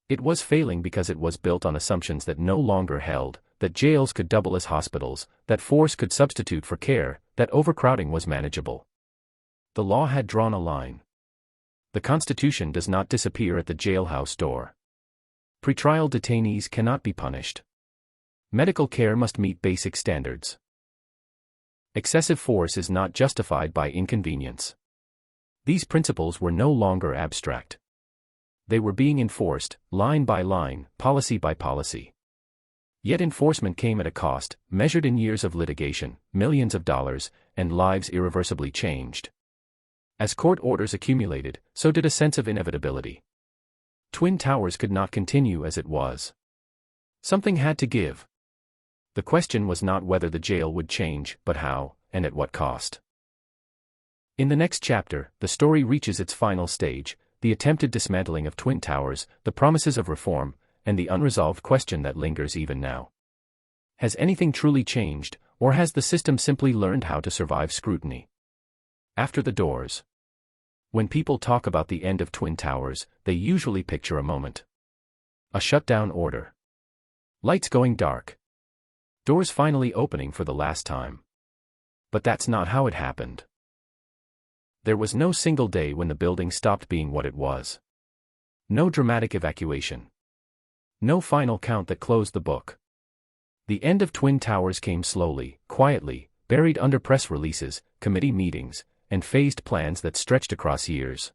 It was failing because it was built on assumptions that no longer held, that jails could double as hospitals, that force could substitute for care, that overcrowding was manageable. The law had drawn a line. The Constitution does not disappear at the jailhouse door. Pretrial detainees cannot be punished. Medical care must meet basic standards. Excessive force is not justified by inconvenience. These principles were no longer abstract. They were being enforced, line by line, policy by policy. Yet enforcement came at a cost, measured in years of litigation, millions of dollars, and lives irreversibly changed. As court orders accumulated, so did a sense of inevitability. Twin Towers could not continue as it was. Something had to give. The question was not whether the jail would change, but how, and at what cost. In the next chapter, the story reaches its final stage, the attempted dismantling of Twin Towers, the promises of reform, and the unresolved question that lingers even now. Has anything truly changed, or has the system simply learned how to survive scrutiny? After the doors. When people talk about the end of Twin Towers, they usually picture a moment. A shutdown order. Lights going dark. Doors finally opening for the last time. But that's not how it happened. There was no single day when the building stopped being what it was. No dramatic evacuation. No final count that closed the book. The end of Twin Towers came slowly, quietly, buried under press releases, committee meetings, and phased plans that stretched across years.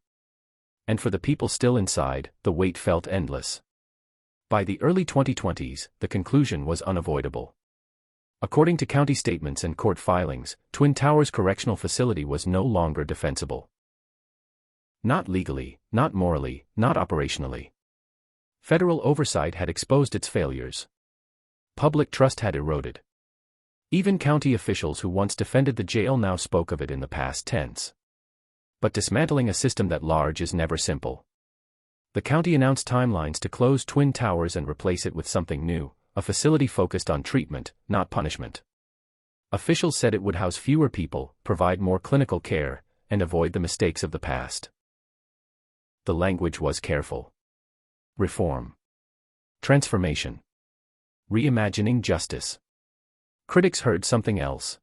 And for the people still inside, the wait felt endless. By the early 2020s, the conclusion was unavoidable. According to county statements and court filings, Twin Towers Correctional Facility was no longer defensible. Not legally, not morally, not operationally. Federal oversight had exposed its failures. Public trust had eroded. Even county officials who once defended the jail now spoke of it in the past tense. But dismantling a system that large is never simple. The county announced timelines to close Twin Towers and replace it with something new, a facility focused on treatment, not punishment. Officials said it would house fewer people, provide more clinical care, and avoid the mistakes of the past. The language was careful. Reform. Transformation. Reimagining justice. Critics heard something else.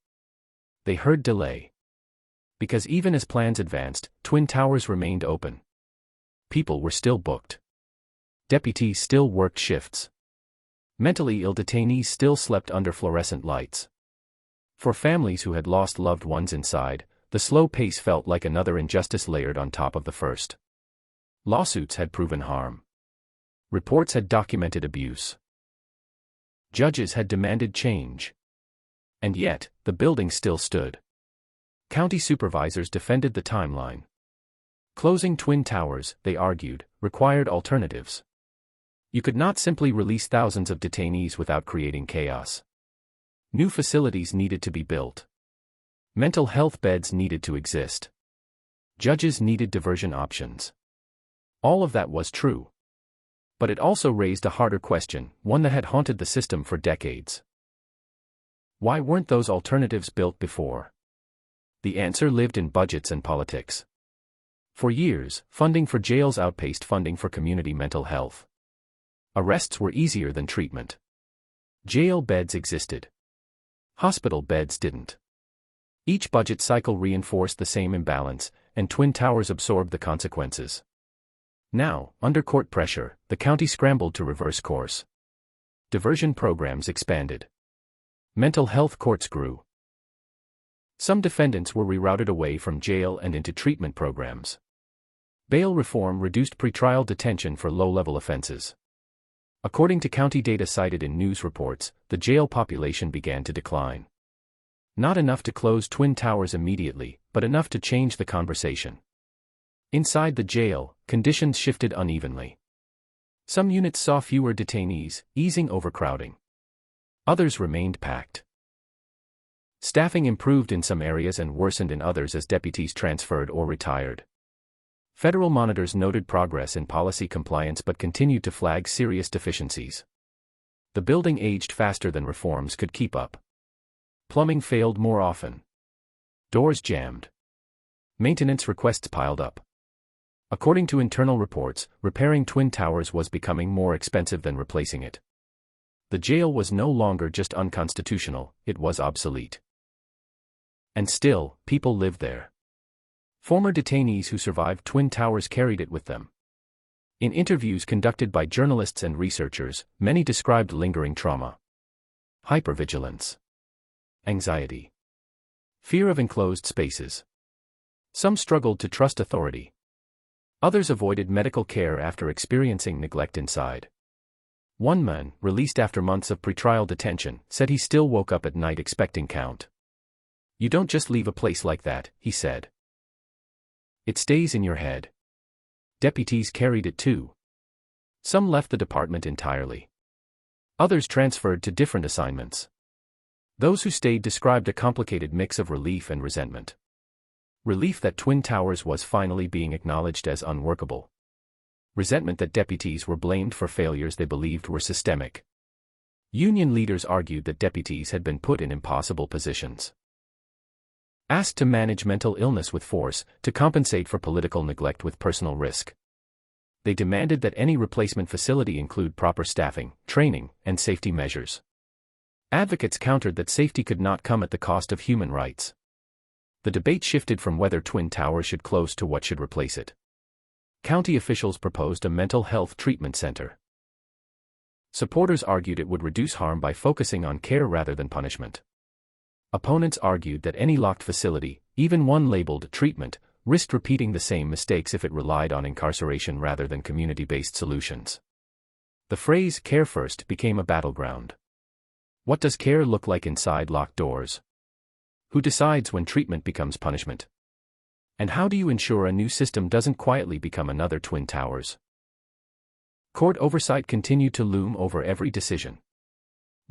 They heard delay. Because even as plans advanced, Twin Towers remained open. People were still booked. Deputies still worked shifts. Mentally ill detainees still slept under fluorescent lights. For families who had lost loved ones inside, the slow pace felt like another injustice layered on top of the first. Lawsuits had proven harm. Reports had documented abuse. Judges had demanded change. And yet, the building still stood. County supervisors defended the timeline. Closing Twin Towers, they argued, required alternatives. You could not simply release thousands of detainees without creating chaos. New facilities needed to be built. Mental health beds needed to exist. Judges needed diversion options. All of that was true. But it also raised a harder question, one that had haunted the system for decades. Why weren't those alternatives built before? The answer lived in budgets and politics. For years, funding for jails outpaced funding for community mental health. Arrests were easier than treatment. Jail beds existed. Hospital beds didn't. Each budget cycle reinforced the same imbalance, and Twin Towers absorbed the consequences. Now, under court pressure, the county scrambled to reverse course. Diversion programs expanded. Mental health courts grew. Some defendants were rerouted away from jail and into treatment programs. Bail reform reduced pretrial detention for low-level offenses. According to county data cited in news reports, the jail population began to decline. Not enough to close Twin Towers immediately, but enough to change the conversation. Inside the jail, conditions shifted unevenly. Some units saw fewer detainees, easing overcrowding. Others remained packed. Staffing improved in some areas and worsened in others as deputies transferred or retired. Federal monitors noted progress in policy compliance but continued to flag serious deficiencies. The building aged faster than reforms could keep up. Plumbing failed more often. Doors jammed. Maintenance requests piled up. According to internal reports, repairing Twin Towers was becoming more expensive than replacing it. The jail was no longer just unconstitutional, it was obsolete. And still, people lived there. Former detainees who survived Twin Towers carried it with them. In interviews conducted by journalists and researchers, many described lingering trauma, hypervigilance, anxiety, fear of enclosed spaces. Some struggled to trust authority. Others avoided medical care after experiencing neglect inside. One man, released after months of pretrial detention, said he still woke up at night expecting count. "You don't just leave a place like that," he said. "It stays in your head." Deputies carried it too. Some left the department entirely. Others transferred to different assignments. Those who stayed described a complicated mix of relief and resentment. Relief that Twin Towers was finally being acknowledged as unworkable. Resentment that deputies were blamed for failures they believed were systemic. Union leaders argued that deputies had been put in impossible positions. Asked to manage mental illness with force, to compensate for political neglect with personal risk. They demanded that any replacement facility include proper staffing, training, and safety measures. Advocates countered that safety could not come at the cost of human rights. The debate shifted from whether Twin Towers should close to what should replace it. County officials proposed a mental health treatment center. Supporters argued it would reduce harm by focusing on care rather than punishment. Opponents argued that any locked facility, even one labeled treatment, risked repeating the same mistakes if it relied on incarceration rather than community-based solutions. The phrase "care first" became a battleground. What does care look like inside locked doors? Who decides when treatment becomes punishment? And how do you ensure a new system doesn't quietly become another Twin Towers? Court oversight continued to loom over every decision.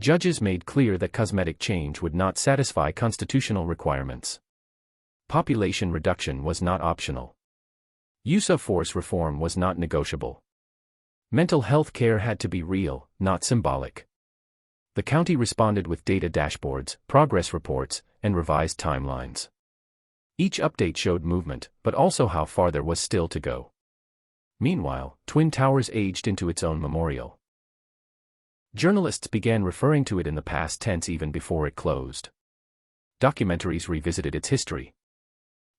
Judges made clear that cosmetic change would not satisfy constitutional requirements. Population reduction was not optional. Use of force reform was not negotiable. Mental health care had to be real, not symbolic. The county responded with data dashboards, progress reports, and revised timelines. Each update showed movement, but also how far there was still to go. Meanwhile, Twin Towers aged into its own memorial. Journalists began referring to it in the past tense even before it closed. Documentaries revisited its history.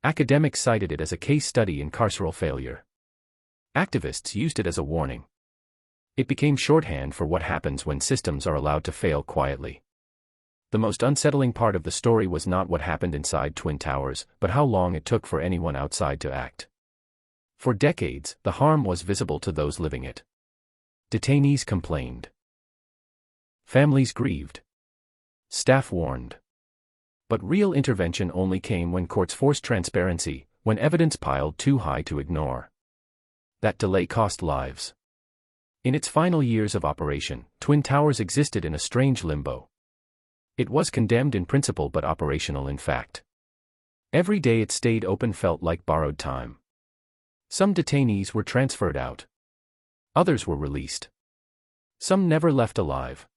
Academics cited it as a case study in carceral failure. Activists used it as a warning. It became shorthand for what happens when systems are allowed to fail quietly. The most unsettling part of the story was not what happened inside Twin Towers, but how long it took for anyone outside to act. For decades, the harm was visible to those living it. Detainees complained. Families grieved. Staff warned. But real intervention only came when courts forced transparency, when evidence piled too high to ignore. That delay cost lives. In its final years of operation, Twin Towers existed in a strange limbo. It was condemned in principle but operational in fact. Every day it stayed open felt like borrowed time. Some detainees were transferred out. Others were released. Some never left alive.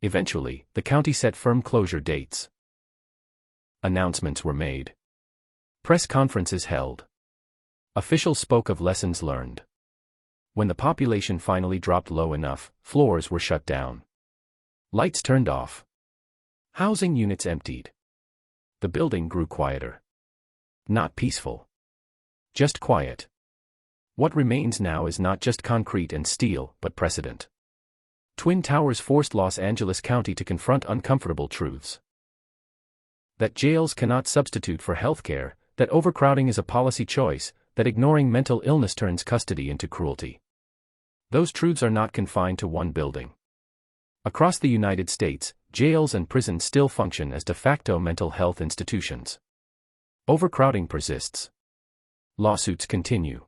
Eventually, the county set firm closure dates. Announcements were made. Press conferences held. Officials spoke of lessons learned. When the population finally dropped low enough, floors were shut down. Lights turned off. Housing units emptied. The building grew quieter. Not peaceful. Just quiet. What remains now is not just concrete and steel, but precedent. Twin Towers forced Los Angeles County to confront uncomfortable truths. That jails cannot substitute for healthcare, that overcrowding is a policy choice, that ignoring mental illness turns custody into cruelty. Those truths are not confined to one building. Across the United States, jails and prisons still function as de facto mental health institutions. Overcrowding persists. Lawsuits continue.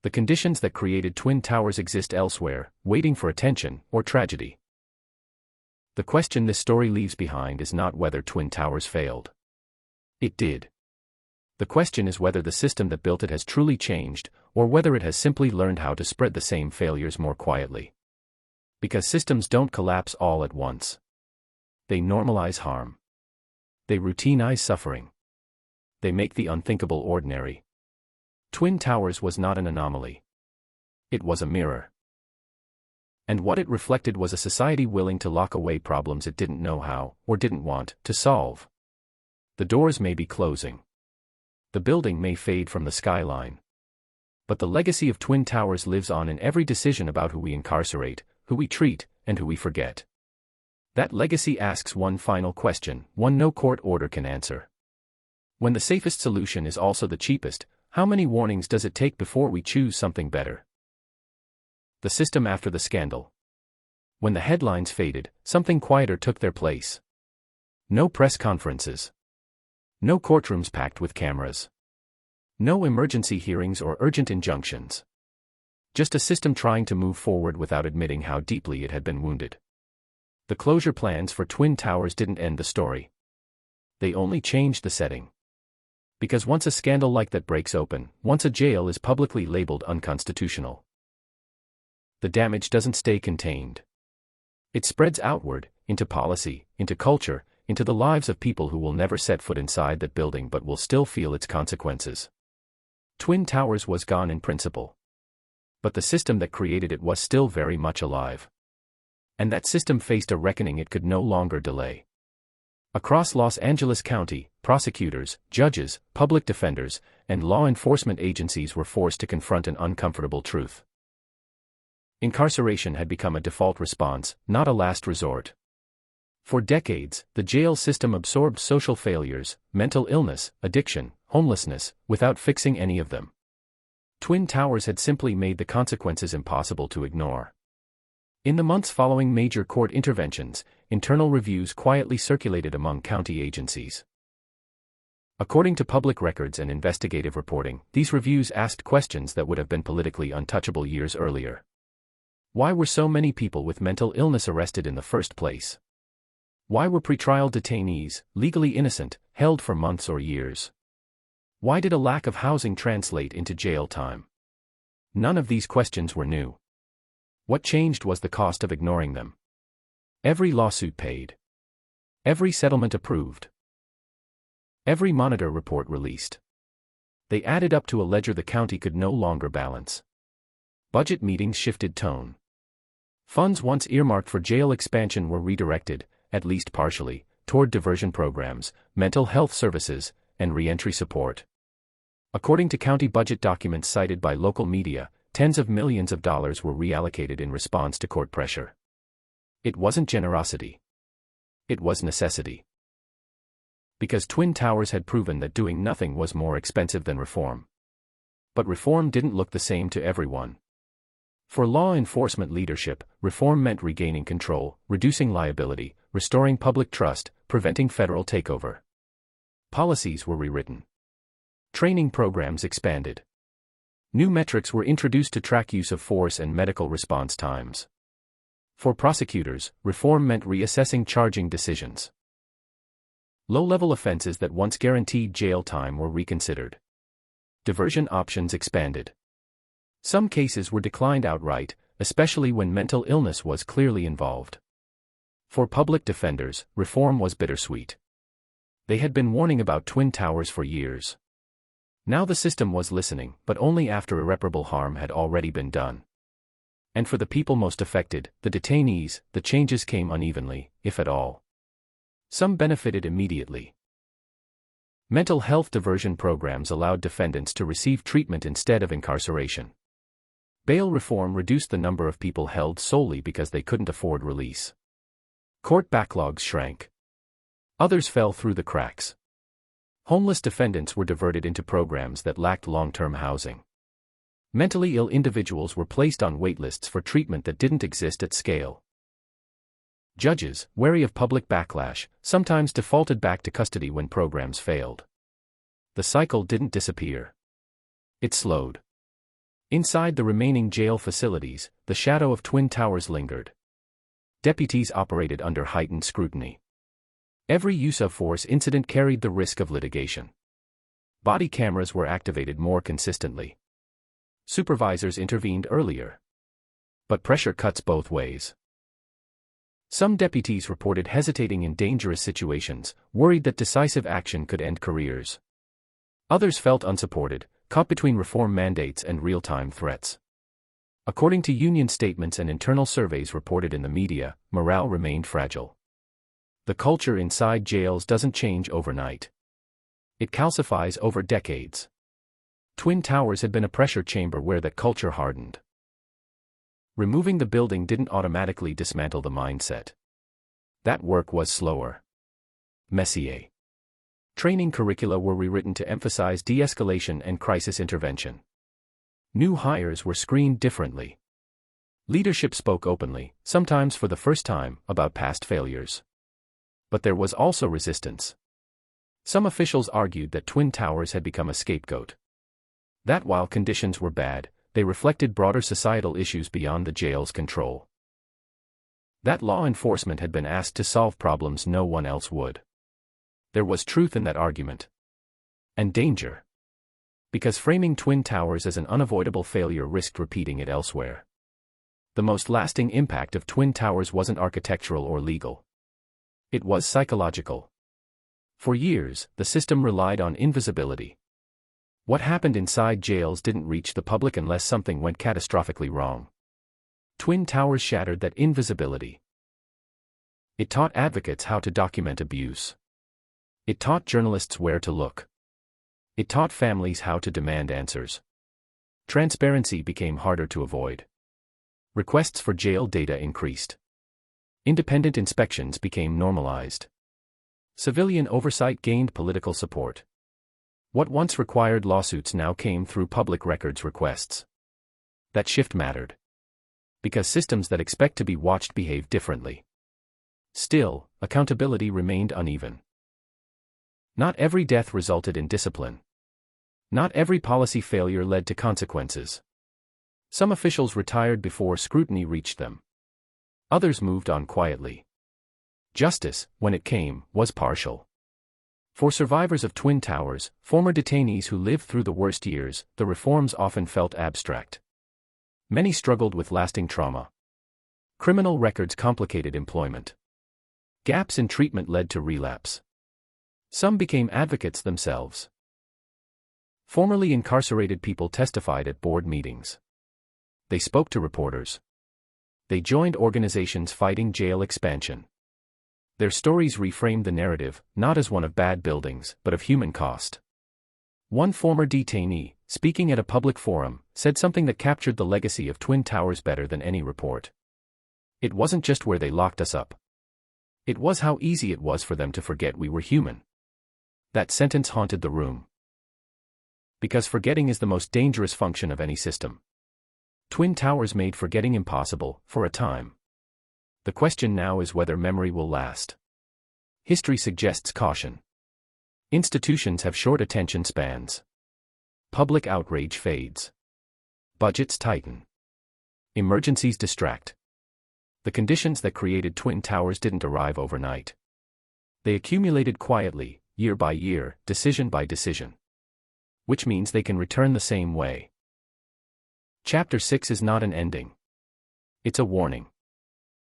The conditions that created Twin Towers exist elsewhere, waiting for attention or tragedy. The question this story leaves behind is not whether Twin Towers failed. It did. The question is whether the system that built it has truly changed, or whether it has simply learned how to spread the same failures more quietly. Because systems don't collapse all at once. They normalize harm. They routinize suffering. They make the unthinkable ordinary. Twin Towers was not an anomaly. It was a mirror. And what it reflected was a society willing to lock away problems it didn't know how, or didn't want, to solve. The doors may be closing. The building may fade from the skyline, but the legacy of Twin Towers lives on in every decision about who we incarcerate, who we treat, and who we forget. That legacy asks one final question, one no court order can answer. When the safest solution is also the cheapest, how many warnings does it take before we choose something better? The system after the scandal. When the headlines faded, something quieter took their place. No press conferences. No courtrooms packed with cameras. No emergency hearings or urgent injunctions. Just a system trying to move forward without admitting how deeply it had been wounded. The closure plans for Twin Towers didn't end the story. They only changed the setting. Because once a scandal like that breaks open, once a jail is publicly labeled unconstitutional, the damage doesn't stay contained. It spreads outward, into policy, into culture, into the lives of people who will never set foot inside that building but will still feel its consequences. Twin Towers was gone in principle. But the system that created it was still very much alive. And that system faced a reckoning it could no longer delay. Across Los Angeles County, prosecutors, judges, public defenders, and law enforcement agencies were forced to confront an uncomfortable truth. Incarceration had become a default response, not a last resort. For decades, the jail system absorbed social failures, mental illness, addiction, homelessness, without fixing any of them. Twin Towers had simply made the consequences impossible to ignore. In the months following major court interventions, internal reviews quietly circulated among county agencies. According to public records and investigative reporting, these reviews asked questions that would have been politically untouchable years earlier. Why were so many people with mental illness arrested in the first place? Why were pretrial detainees, legally innocent, held for months or years? Why did a lack of housing translate into jail time? None of these questions were new. What changed was the cost of ignoring them. Every lawsuit paid. Every settlement approved. Every monitor report released. They added up to a ledger the county could no longer balance. Budget meetings shifted tone. Funds once earmarked for jail expansion were redirected, at least partially, toward diversion programs, mental health services, and reentry support. According to county budget documents cited by local media, tens of millions of dollars were reallocated in response to court pressure. It wasn't generosity. It was necessity. Because Twin Towers had proven that doing nothing was more expensive than reform. But reform didn't look the same to everyone. For law enforcement leadership, reform meant regaining control, reducing liability, restoring public trust, preventing federal takeover. Policies were rewritten. Training programs expanded. New metrics were introduced to track use of force and medical response times. For prosecutors, reform meant reassessing charging decisions. Low-level offenses that once guaranteed jail time were reconsidered. Diversion options expanded. Some cases were declined outright, especially when mental illness was clearly involved. For public defenders, reform was bittersweet. They had been warning about Twin Towers for years. Now the system was listening, but only after irreparable harm had already been done. And for the people most affected, the detainees, the changes came unevenly, if at all. Some benefited immediately. Mental health diversion programs allowed defendants to receive treatment instead of incarceration. Bail reform reduced the number of people held solely because they couldn't afford release. Court backlogs shrank. Others fell through the cracks. Homeless defendants were diverted into programs that lacked long-term housing. Mentally ill individuals were placed on waitlists for treatment that didn't exist at scale. Judges, wary of public backlash, sometimes defaulted back to custody when programs failed. The cycle didn't disappear. It slowed. Inside the remaining jail facilities, the shadow of Twin Towers lingered. Deputies operated under heightened scrutiny. Every use of force incident carried the risk of litigation. Body cameras were activated more consistently. Supervisors intervened earlier. But pressure cuts both ways. Some deputies reported hesitating in dangerous situations, worried that decisive action could end careers. Others felt unsupported, caught between reform mandates and real-time threats. According to union statements and internal surveys reported in the media, morale remained fragile. The culture inside jails doesn't change overnight. It calcifies over decades. Twin Towers had been a pressure chamber where that culture hardened. Removing the building didn't automatically dismantle the mindset. That work was slower. Messier. Training curricula were rewritten to emphasize de-escalation and crisis intervention. New hires were screened differently. Leadership spoke openly, sometimes for the first time, about past failures. But there was also resistance. Some officials argued that Twin Towers had become a scapegoat. That while conditions were bad, they reflected broader societal issues beyond the jail's control. That law enforcement had been asked to solve problems no one else would. There was truth in that argument. And danger. Because framing Twin Towers as an unavoidable failure risked repeating it elsewhere. The most lasting impact of Twin Towers wasn't architectural or legal. It was psychological. For years, the system relied on invisibility. What happened inside jails didn't reach the public unless something went catastrophically wrong. Twin Towers shattered that invisibility. It taught advocates how to document abuse. It taught journalists where to look. It taught families how to demand answers. Transparency became harder to avoid. Requests for jail data increased. Independent inspections became normalized. Civilian oversight gained political support. What once required lawsuits now came through public records requests. That shift mattered. Because systems that expect to be watched behave differently. Still, accountability remained uneven. Not every death resulted in discipline. Not every policy failure led to consequences. Some officials retired before scrutiny reached them. Others moved on quietly. Justice, when it came, was partial. For survivors of Twin Towers, former detainees who lived through the worst years, the reforms often felt abstract. Many struggled with lasting trauma. Criminal records complicated employment. Gaps in treatment led to relapse. Some became advocates themselves. Formerly incarcerated people testified at board meetings. They spoke to reporters. They joined organizations fighting jail expansion. Their stories reframed the narrative, not as one of bad buildings, but of human cost. One former detainee, speaking at a public forum, said something that captured the legacy of Twin Towers better than any report. It wasn't just where they locked us up. It was how easy it was for them to forget we were human. That sentence haunted the room. Because forgetting is the most dangerous function of any system. Twin Towers made forgetting impossible, for a time. The question now is whether memory will last. History suggests caution. Institutions have short attention spans. Public outrage fades. Budgets tighten. Emergencies distract. The conditions that created Twin Towers didn't arrive overnight. They accumulated quietly, year by year, decision by decision. Which means they can return the same way. Chapter 6 is not an ending. It's a warning.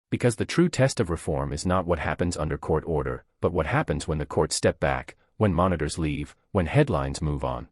Because the true test of reform is not what happens under court order, but what happens when the courts step back, when monitors leave, when headlines move on.